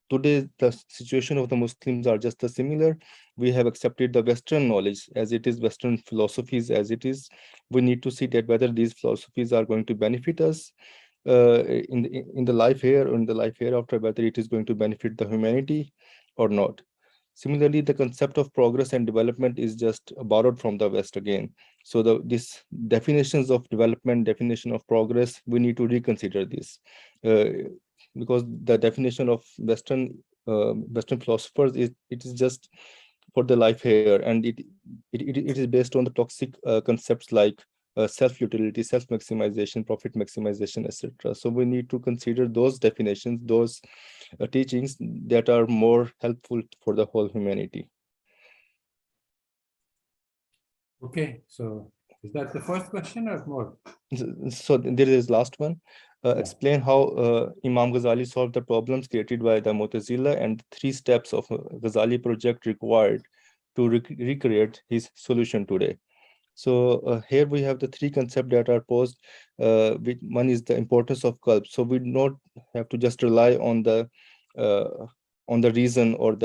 today the situation of the Muslims are just similar. We have accepted the Western knowledge as it is, Western philosophies as it is. We need to see that whether these philosophies are going to benefit us in the life here or in the life hereafter, whether it is going to benefit the humanity or not. Similarly, the concept of progress and development is just borrowed from the West again. So these definitions of development, definition of progress, we need to reconsider this. because the definition of Western philosophers is it is just for the life here, and it is based on the toxic concepts like self-utility, self-maximization, profit maximization, etc. So we need to consider those definitions, those teachings that are more helpful for the whole humanity. Okay, so is that the first question or more? So there is last one. Yeah. Explain how Imam Ghazali solved the problems created by the Mu'tazila and 3 steps of Ghazali project required to recreate his solution today. So here we have the 3 concepts that are posed. One is the importance of qalb. So we don't have to just rely on the reason or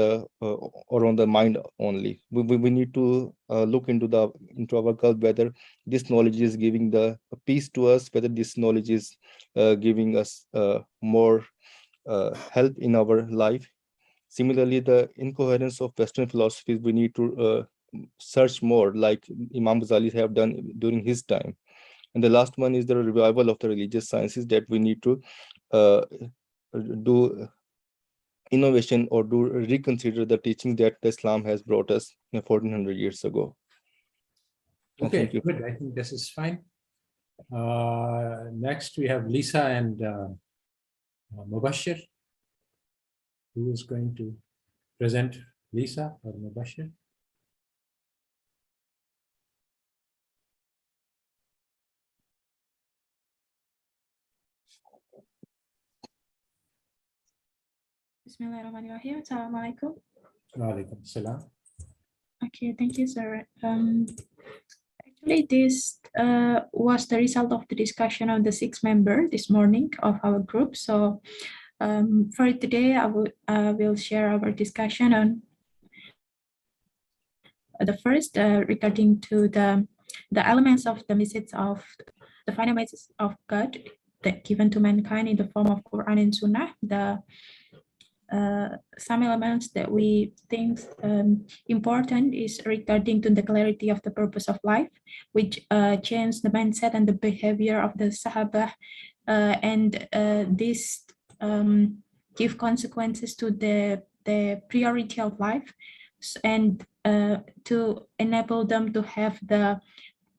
on the mind only. We need to look into our qalb, whether this knowledge is giving the peace to us, whether this knowledge is giving us more help in our life. Similarly, the incoherence of Western philosophies, we need to search more, like Imam Ghazali have done during his time. And the last one is the revival of the religious sciences, that we need to do innovation or do reconsider the teaching that Islam has brought us 1400 years ago. Okay, Thank you. good. I think this is fine. Next, we have Lisa and Mubashir. Who is going to present, Lisa or Mubashir? Bismillahirrahmanirrahim. Assalamualaikum. Walaikum salam. Okay, thank you, sir. Actually, this was the result of the discussion of the 6 members this morning of our group. So for today, I will share our discussion on the first regarding to the elements of the message of the final message of God that given to mankind in the form of Quran and Sunnah. Some elements that we think important is regarding to the clarity of the purpose of life, which change the mindset and the behavior of the Sahaba, and this give consequences to the priority of life, and to enable them to have the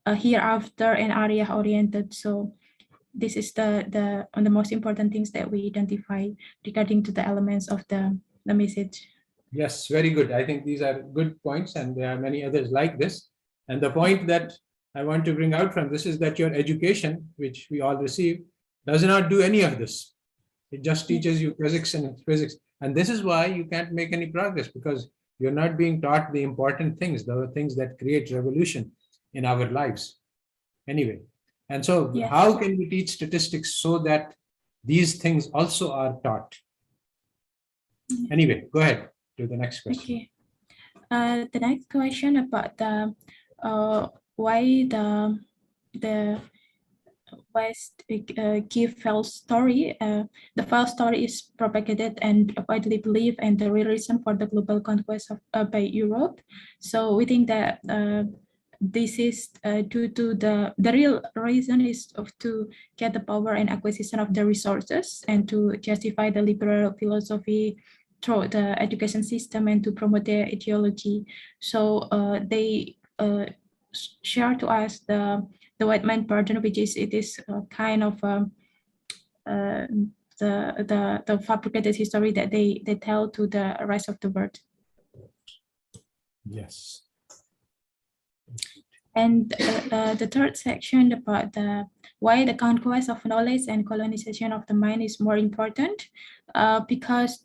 hereafter and area oriented. So this is the most important things that we identify regarding to the elements of the message. Yes, very good. I think these are good points, and there are many others like this. And the point that I want to bring out from this is that your education, which we all receive, does not do any of this. It just teaches you physics. And this is why you can't make any progress, because you're not being taught the important things, the things that create revolution in our lives. Anyway. And so Yes. How can we teach statistics so that these things also are taught? Anyway, go ahead to the next question. Okay. The next question about the why the West give false story. The false story is propagated and widely believed, and the real reason for the global conquest of by Europe. So we think that this is due to the real reason is to get the power and acquisition of the resources, and to justify the liberal philosophy through the education system, and to promote their ideology. So they share to us the white man burden, which is kind of the fabricated history that they tell to the rest of the world. Yes. And the third section about why the conquest of knowledge and colonization of the mind is more important, because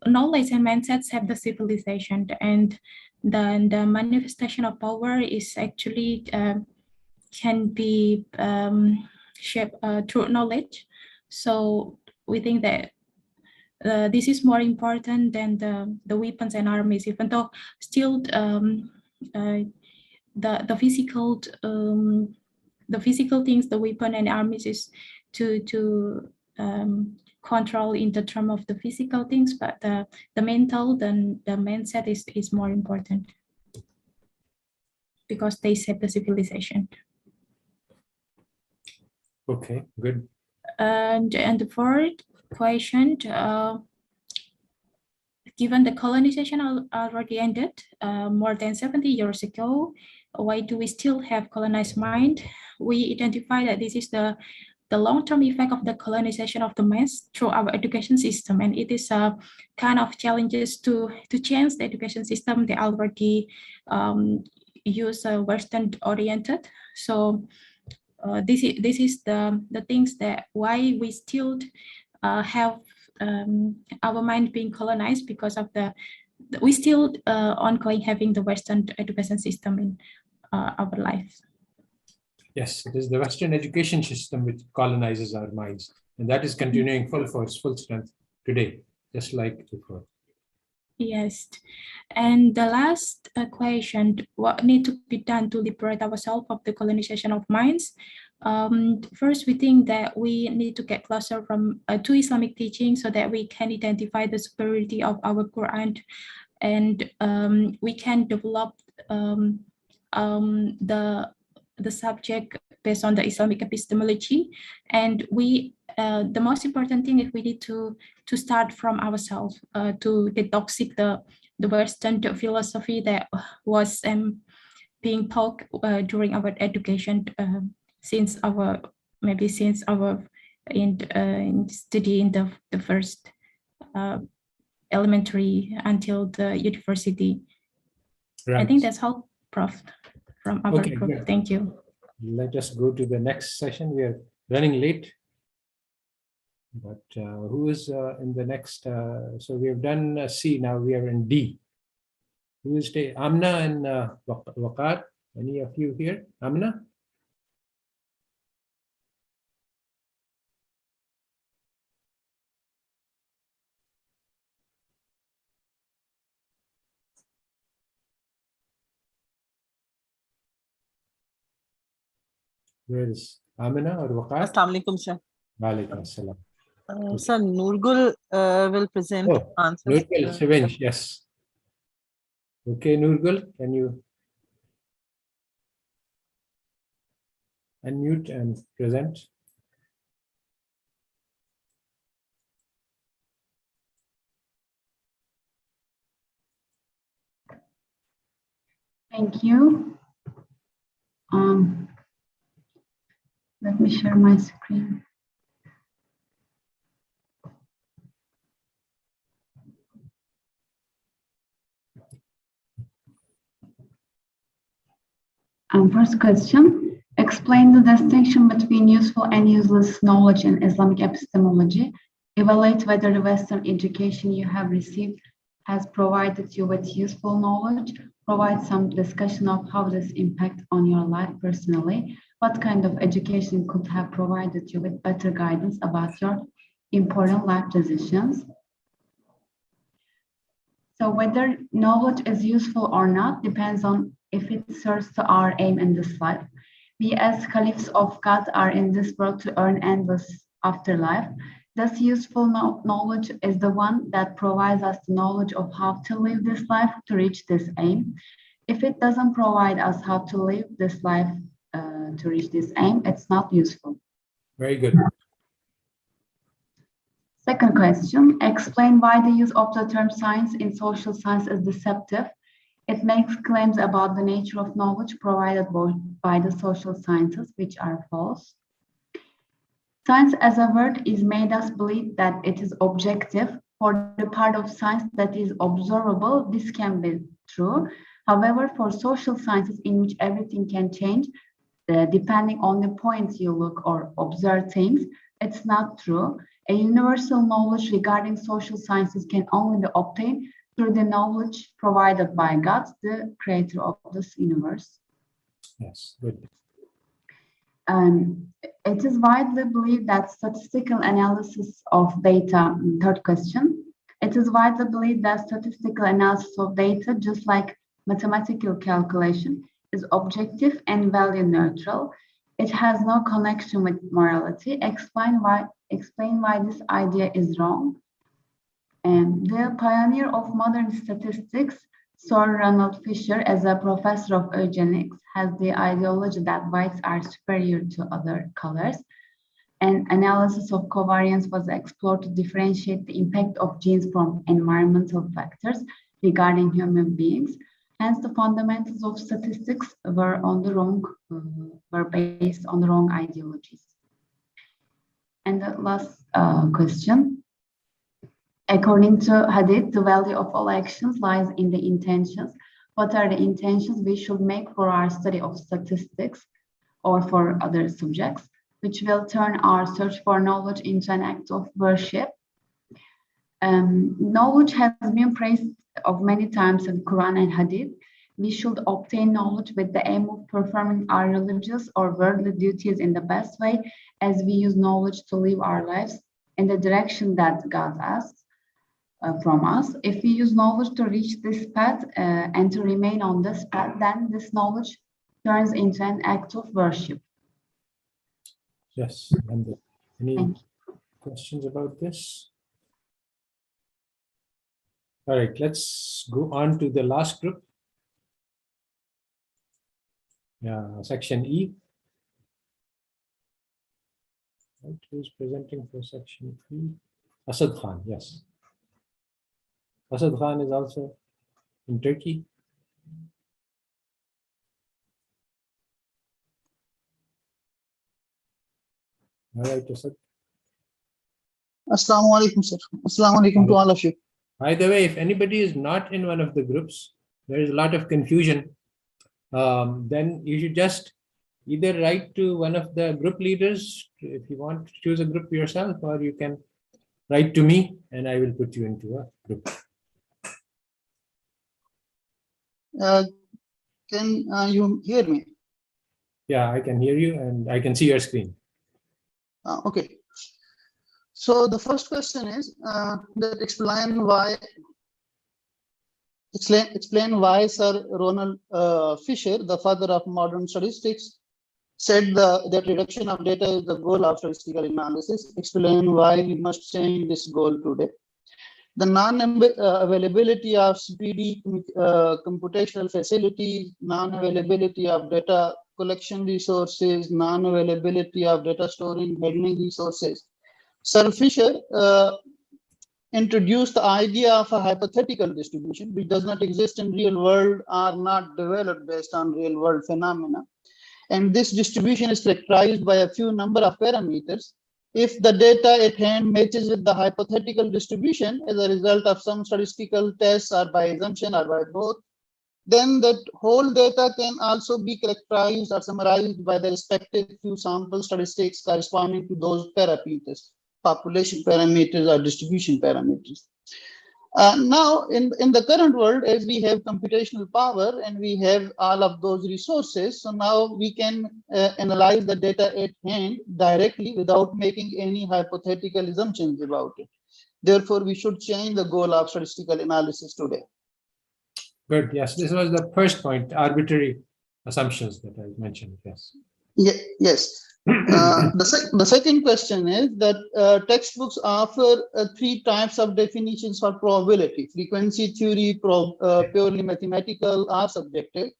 knowledge and mindsets have the civilization, and the manifestation of power is actually can be shaped through knowledge. So we think that this is more important than the weapons and armies, even though still the physical things, the weapon and armies is to control in the term of the physical things, but the mental, then the mindset is more important, because they shape the civilization. Okay, good. And the fourth question, given the colonization already ended more than 70 years ago, why do we still have colonized mind? We identify that this is the long-term effect of the colonization of the mass through our education system, and it is a kind of challenges to change the education system. They already use Western-oriented. So this is the things that why we still have our mind being colonized, because of we still ongoing having the Western education system in our life. Yes, it is the Western education system which colonizes our minds, and that is continuing full force, full strength today, just like before. Yes, and the last question: what need to be done to liberate ourselves of the colonization of minds? First, we think that we need to get closer to Islamic teaching so that we can identify the superiority of our Quran, and we can develop the subject based on the Islamic epistemology. And the most important thing is we need to start from ourselves, to detoxic the Western philosophy that was being taught during our education since our study in the first elementary until the university. Right. I think that's all, Prof, from our group. Good. Thank you. Let us go to the next session. We are running late, but who is in the next? So we have done C, now we are in D. Who is Amna and Waqar? Any of you here? Amna? Where is Amina or Waqar? Assalamu alaikum, sir. Walaikum assalam. Sir, Nurgul will present answers. Nurgul, Sivansh, yes. Okay, Nurgul, can you unmute and present? Thank you. Let me share my screen. First question, explain the distinction between useful and useless knowledge in Islamic epistemology. Evaluate whether the Western education you have received has provided you with useful knowledge. Provide some discussion of how this impacts on your life personally. What kind of education could have provided you with better guidance about your important life decisions? So whether knowledge is useful or not depends on if it serves to our aim in this life. We as caliphs of God are in this world to earn endless afterlife. Thus, useful knowledge is the one that provides us the knowledge of how to live this life to reach this aim. If it doesn't provide us how to live this life to reach this aim, it's not useful. Very good. Second question, explain why the use of the term science in social science is deceptive. It makes claims about the nature of knowledge provided by the social sciences, which are false. Science as a word is made us believe that it is objective. For the part of science that is observable, this can be true. However, for social sciences in which everything can change, depending on the points you look or observe things, it's not true. A universal knowledge regarding social sciences can only be obtained through the knowledge provided by God, the creator of this universe. Yes, good. It is widely believed that statistical analysis of data, third question, it is widely believed that statistical analysis of data, just like mathematical calculation, is objective and value neutral. It has no connection with morality. Explain why this idea is wrong. And the pioneer of modern statistics, Sir Ronald Fisher, as a professor of eugenics, has the ideology that whites are superior to other colors. An analysis of covariance was explored to differentiate the impact of genes from environmental factors regarding human beings. Hence, the fundamentals of statistics were based on the wrong ideologies. And the last question. According to Hadith, the value of all actions lies in the intentions. What are the intentions we should make for our study of statistics or for other subjects, which will turn our search for knowledge into an act of worship? Knowledge has been praised of many times in Quran and Hadith. We should obtain knowledge with the aim of performing our religious or worldly duties in the best way, as we use knowledge to live our lives in the direction that God asks from us. If we use knowledge to reach this path and to remain on this path, then this knowledge turns into an act of worship. Yes. And any questions about this? All right, let's go on to the last group. Yeah, section E. Right, who's presenting for section E? Asad Khan, yes. Asad Khan is also in Turkey. All right, Asad. Assalamu alaikum, sir. Assalamu alaikum to all of you. By the way, if anybody is not in one of the groups, there is a lot of confusion. Then you should just either write to one of the group leaders if you want to choose a group yourself, or you can write to me and I will put you into a group. Can you hear me? Yeah, I can hear you and I can see your screen. Okay. So the first question is that explain why Sir Ronald Fisher, the father of modern statistics, said that reduction of data is the goal of statistical analysis. Explain why we must change this goal today. The non-availability of speedy computational facilities, non-availability of data collection resources, non-availability of data storing handling resources. Sir Fisher introduced the idea of a hypothetical distribution which does not exist in real world, are not developed based on real world phenomena. And this distribution is characterized by a few number of parameters. If the data at hand matches with the hypothetical distribution as a result of some statistical tests or by assumption or by both, then that whole data can also be characterized or summarized by the respective few sample statistics corresponding to those parameters, population parameters or distribution parameters. Now, in the current world, as we have computational power and we have all of those resources, so now we can analyze the data at hand directly without making any hypothetical assumptions about it. Therefore, we should change the goal of statistical analysis today. Good. Yes, this was the first point, arbitrary assumptions that I mentioned. Yes. Yes. The second question is that textbooks offer 3 types of definitions for probability: frequency theory, purely mathematical, or subjective.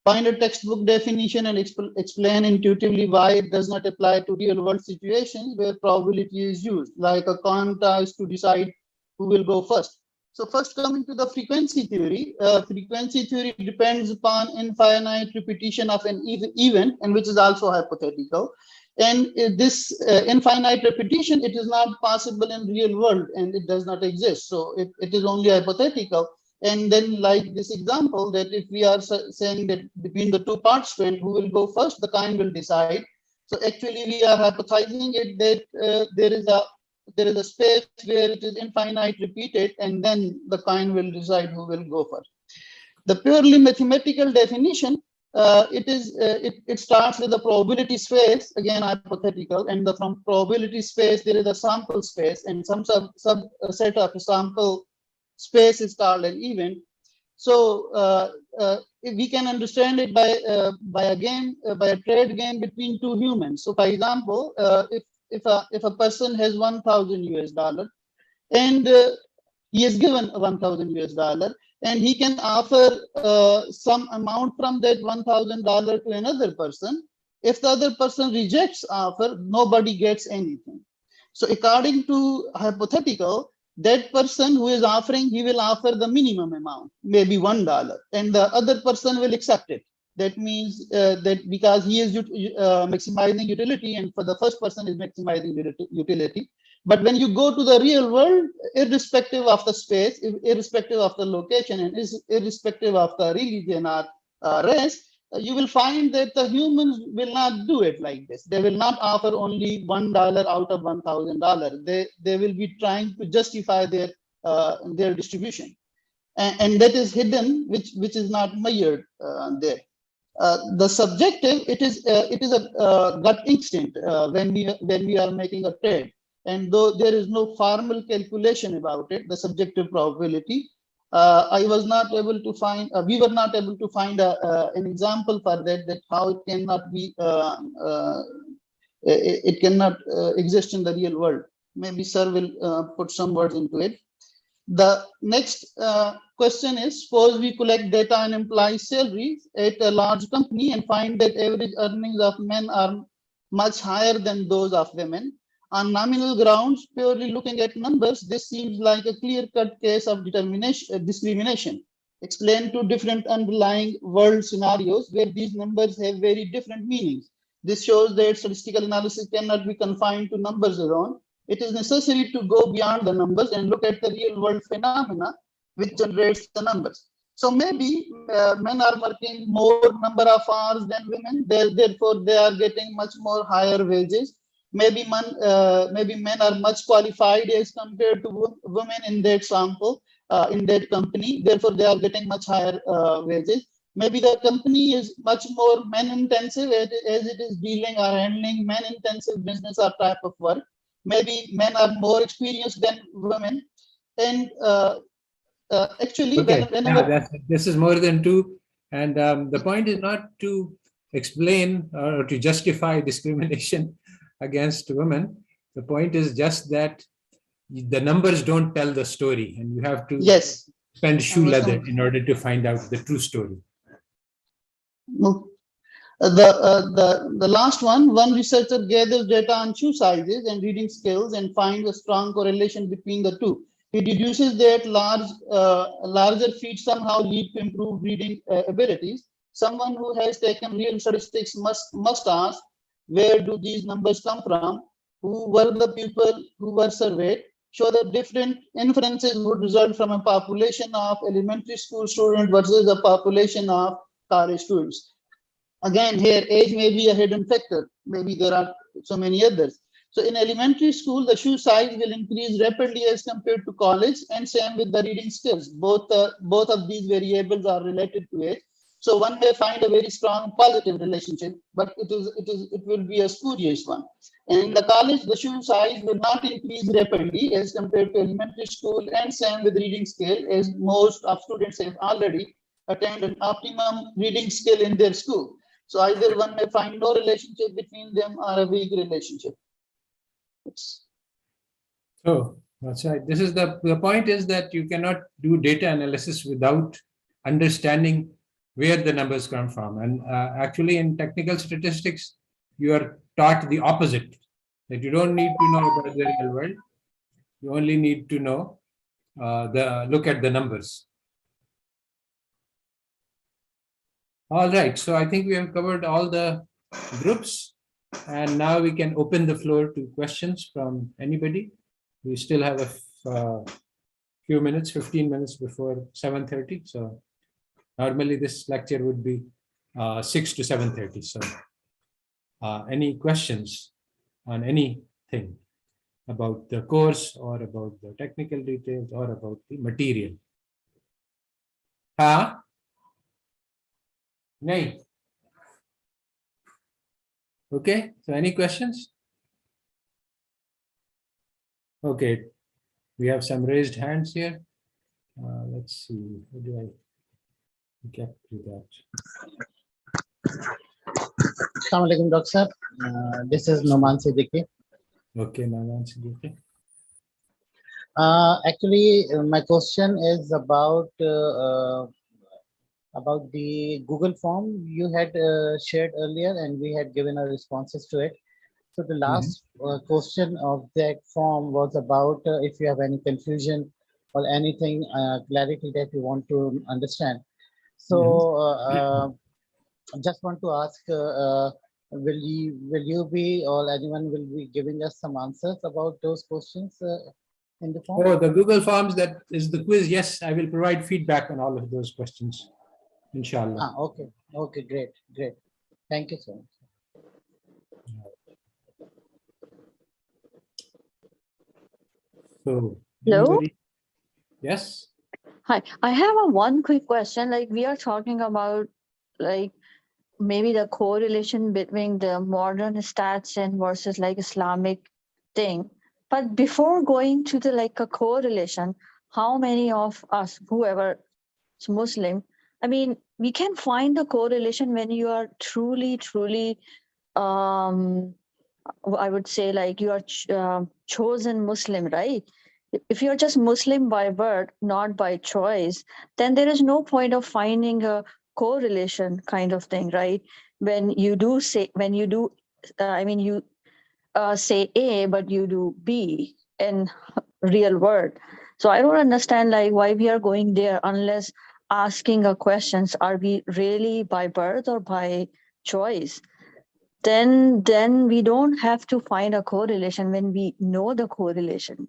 Find a textbook definition and explain intuitively why it does not apply to real world situations where probability is used, like a coin toss to decide who will go first. So first, coming to the frequency theory depends upon infinite repetition of an event, and which is also hypothetical. And this infinite repetition, it is not possible in real world and it does not exist. So it is only hypothetical. And then like this example, that if we are saying that between the 2 participants who will go first, the coin will decide. So actually we are hypothesizing it that there is a space where it is infinite repeated, and then the coin will decide who will go first. The purely mathematical definition, it starts with the probability space, again hypothetical, and from probability space there is a sample space, and some subset of a sample space is called an event. So we can understand it by a trade game between 2 humans. So for example, if a person has $1,000 and he is given $1,000 and he can offer some amount from that $1,000 to another person, If the other person rejects offer, nobody gets anything. So according to hypothetical, that person who is offering, he will offer the minimum amount, maybe $1, and the other person will accept it. That means that because he is maximizing utility, and for the first person is maximizing utility. But when you go to the real world, irrespective of the space, irrespective of the location, and irrespective of the religion or race, you will find that the humans will not do it like this. They will not offer only $1 out of $1,000. They will be trying to justify their distribution, and that is hidden, which is not measured there. The subjective, it is a gut instinct when we are making a trade, and though there is no formal calculation about it, the subjective probability. I was not able to find. We were not able to find an example for that. That how it cannot be. It cannot exist in the real world. Maybe sir will put some words into it. The next question is, suppose we collect data on employee salaries at a large company and find that average earnings of men are much higher than those of women. On nominal grounds, purely looking at numbers, this seems like a clear-cut case of discrimination. Explain two different underlying world scenarios where these numbers have very different meanings. This shows that statistical analysis cannot be confined to numbers alone. It is necessary to go beyond the numbers and look at the real world phenomena which generates the numbers. So maybe men are working more number of hours than women, therefore they are getting much more higher wages. Maybe men are much qualified as compared to women in that sample, in that company, therefore they are getting much higher wages. Maybe the company is much more men intensive as it is dealing or handling men intensive business or type of work. Maybe men are more experienced than women, and actually, Okay, whenever this is more than two, and the point is not to explain or to justify discrimination against women. The point is just that the numbers don't tell the story, and you have to spend shoe leather in order to find out the true story. The last one researcher gathers data on shoe sizes and reading skills and finds a strong correlation between the two. He deduces that larger feet somehow lead to improved reading abilities. Someone who has taken real statistics must ask, where do these numbers come from? Who were the people who were surveyed? Show that different inferences would result from a population of elementary school students versus a population of college students. Again, here age may be a hidden factor. Maybe there are so many others. So in elementary school, the shoe size will increase rapidly as compared to college, and same with the reading skills. Both of these variables are related to age. So one may find a very strong positive relationship, but it will be a spurious one. And in the college, the shoe size will not increase rapidly as compared to elementary school, and same with reading skill, as most of students have already attained an optimum reading skill in their school. So either one may find no relationship between them or a weak relationship. So that's right. This is the point is that you cannot do data analysis without understanding where the numbers come from. And actually in technical statistics, you are taught the opposite, that you don't need to know about the real world. You only need to know look at the numbers. All right, so I think we have covered all the groups, and now we can open the floor to questions from anybody. We still have a few minutes, 15 minutes before 7:30. So normally this lecture would be 6 to 7:30. So any questions on anything about the course or about the technical details or about the material? No. Okay, so any questions? Okay, we have some raised hands here. Let's see, how do I get to that? Assalamu alaikum, Doctor. This is Noman Siddiqui. Okay, Noman Siddiqui. Actually, my question is about about the Google form you had shared earlier, and we had given our responses to it. So the last question of that form was about if you have any confusion or anything clarity that you want to understand. So just want to ask, will you be or anyone will be giving us some answers about those questions in the form? Oh, the Google Forms, that is the quiz. Yes, I will provide feedback on all of those questions, inshallah. Okay, okay, great, great. Thank you so much. So, Hello? anybody? Yes? Hi, I have one quick question. Like we are talking about like maybe the correlation between the modern stats and versus like Islamic thing. But before going to the like a correlation, how many of us, whoever is Muslim, I mean, we can find the correlation when you are truly, I would say like you are chosen Muslim, right? If you're just Muslim by birth, not by choice, then there is no point of finding a correlation kind of thing, right? When you do say, you say A, but you do B in real world. So I don't understand like why we are going there unless asking a questions, are we really by birth or by choice? Then we don't have to find a correlation when we know the correlation.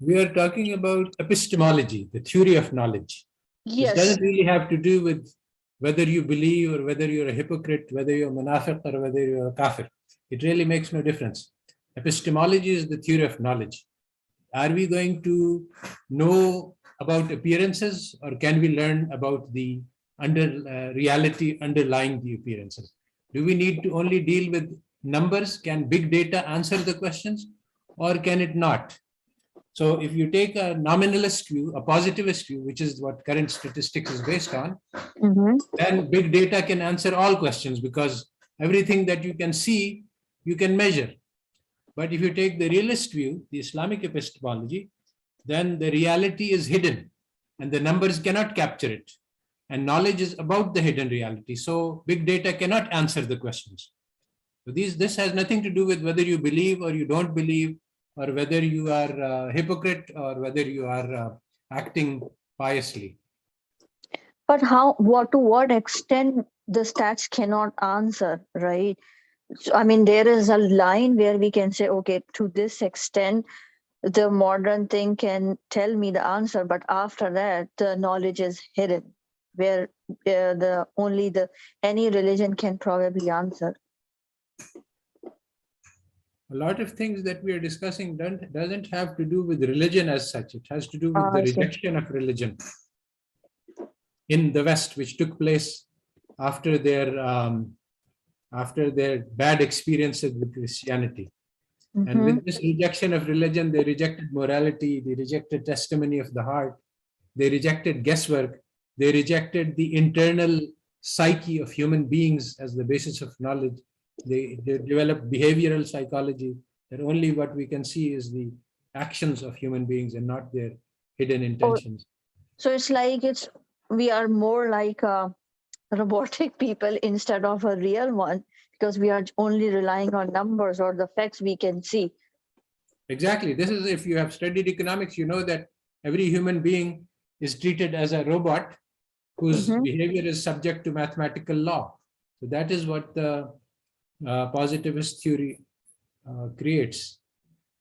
We are talking about epistemology, the theory of knowledge. Yes. This doesn't really have to do with whether you believe or whether you're a hypocrite, whether you're a munafiq or whether you're a kafir. It really makes no difference. Epistemology is the theory of knowledge. Are we going to know about appearances, or can we learn about the reality underlying the appearances? Do we need to only deal with numbers? Can big data answer the questions, or can it not? So if you take a nominalist view, a positivist view, which is what current statistics is based on, then big data can answer all questions because everything that you can see, you can measure. But if you take the realist view, the Islamic epistemology, then the reality is hidden and the numbers cannot capture it. And knowledge is about the hidden reality. So big data cannot answer the questions. So this has nothing to do with whether you believe or you don't believe, or whether you are a hypocrite or whether you are acting piously. But to what extent the stats cannot answer, right? So, I mean, there is a line where we can say, okay, to this extent, the modern thing can tell me the answer, but after that, the knowledge is hidden, where any religion can probably answer. A lot of things that we are discussing doesn't have to do with religion as such. It has to do with the rejection of religion in the West, which took place after their bad experiences with Christianity. And with this rejection of religion, they rejected morality, they rejected testimony of the heart, they rejected guesswork, they rejected the internal psyche of human beings as the basis of knowledge. They developed behavioral psychology, that only what we can see is the actions of human beings and not their hidden intentions. So it's like we are more like robotic people instead of a real one, because we are only relying on numbers or the facts we can see. Exactly. This is, if you have studied economics, you know that every human being is treated as a robot whose behavior is subject to mathematical law. So that is what the positivist theory creates,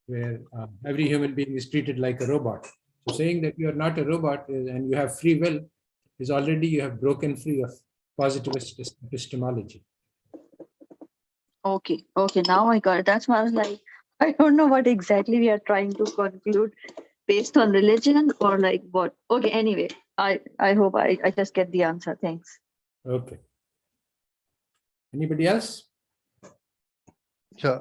where every human being is treated like a robot. So saying that you are not a robot and you have free will is already, you have broken free of positivist epistemology. Okay, now I got it. That's why I was like, I don't know what exactly we are trying to conclude based on religion or like what. Okay, anyway, I hope I just get the answer. Thanks. Okay. Anybody else? Yeah,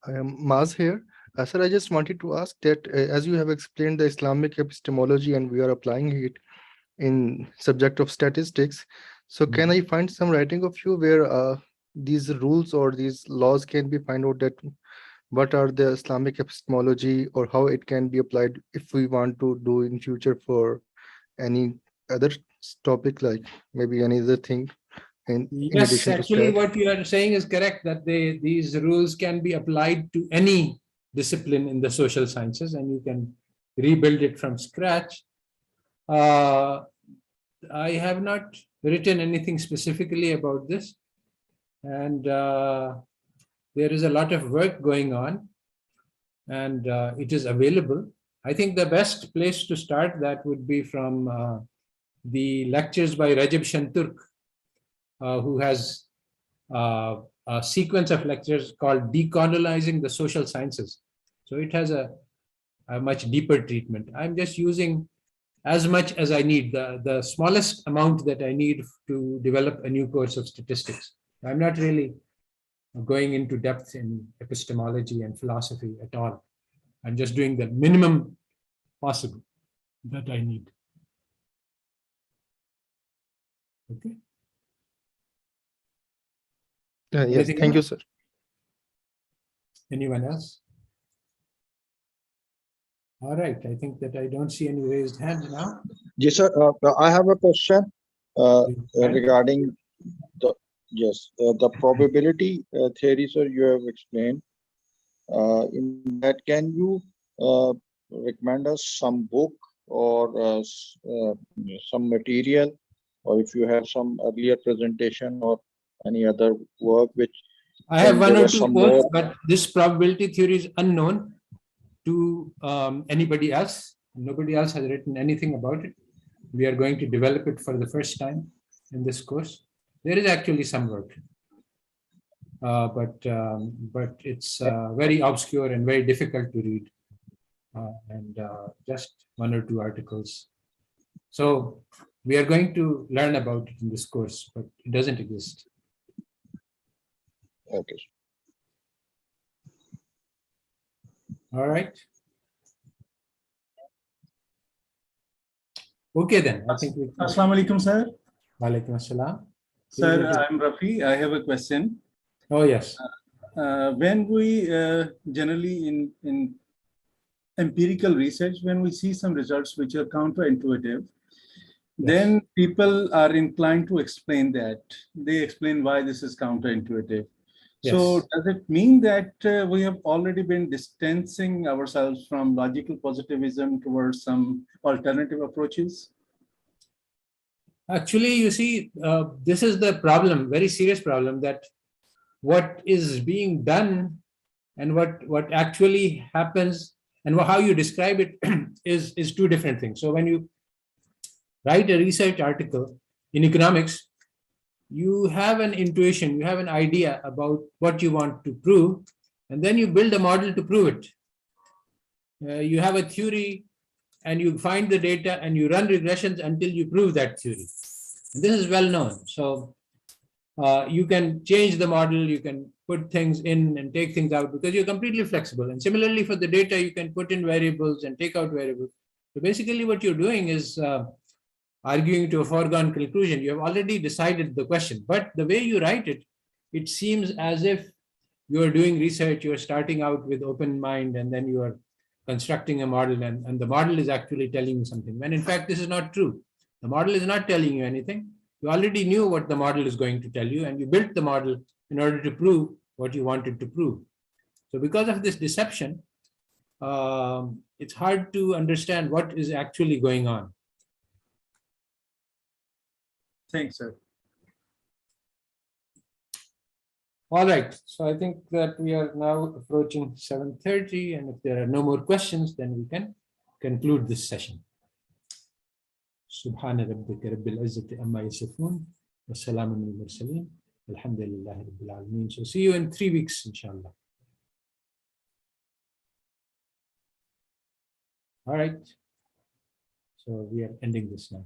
I am Maz here. Sir, I just wanted to ask that as you have explained the Islamic epistemology and we are applying it in subject of statistics, so can I find some writing of you where these rules or these laws can be find out that what are the Islamic epistemology or how it can be applied if we want to do in future for any other topic, like maybe any other thing in Yes, addition to actually, stat? what you are saying is correct, that these rules can be applied to any discipline in the social sciences, and you can rebuild it from scratch. I have not written anything specifically about this, and there is a lot of work going on, and it is available. I think the best place to start that would be from the lectures by Rajab Shanturk, who has a sequence of lectures called Decolonizing the Social Sciences. So it has a much deeper treatment. I'm just using as much as I need, the smallest amount that I need to develop a new course of statistics. I'm not really going into depth in epistemology and philosophy at all. I'm just doing the minimum possible that I need. Okay. Yes, Anything thank you, else? sir. Anyone else? All right, I think that I don't see any raised hands now. Yes, sir. I have a question regarding the the probability theory, sir. You have explained. In that, can you recommend us some book or some material, or if you have some earlier presentation or any other work which I have can one give or us two some quotes, more? but this probability theory is unknown to anybody else. Nobody else has written anything about it. We are going to develop it for the first time in this course. There is actually some work, but it's very obscure and very difficult to read, and just one or two articles. So we are going to learn about it in this course, but it doesn't exist. Okay. All right. Okay, then. I think we can. Assalamu alaikum, sir. Walaikum assalam. Sir, I'm Rafi. I have a question. Oh, yes. When we generally in empirical research, when we see some results which are counterintuitive, then people are inclined to explain that. They explain why this is counterintuitive. So Yes. does it mean that we have already been distancing ourselves from logical positivism towards some alternative approaches? Actually, you see, this is the problem, very serious problem, that what is being done and what actually happens and how you describe it is two different things. So when you write a research article in economics, you have an intuition, you have an idea about what you want to prove, and then you build a model to prove it. You have a theory and you find the data and you run regressions until you prove that theory. And this is well known. So you can change the model, you can put things in and take things out because you're completely flexible. And similarly for the data, you can put in variables and take out variables. So basically what you're doing is arguing to a foregone conclusion. You have already decided the question, but the way you write it, it seems as if you're doing research, you're starting out with open mind, and then you are constructing a model, and the model is actually telling you something, when in fact this is not true. The model is not telling you anything. You already knew what the model is going to tell you, and you built the model in order to prove what you wanted to prove. So because of this deception, it's hard to understand what is actually going on. Thanks, sir. All right, so I think that we are now approaching 7:30, and if there are no more questions, then we can conclude this session. Subhana rabbika rabbil izzati amma yasifun wa salamun al mursaleen alhamdulillahi rabbil alamin. So see you in 3 weeks, inshallah. All right, so we are ending this now.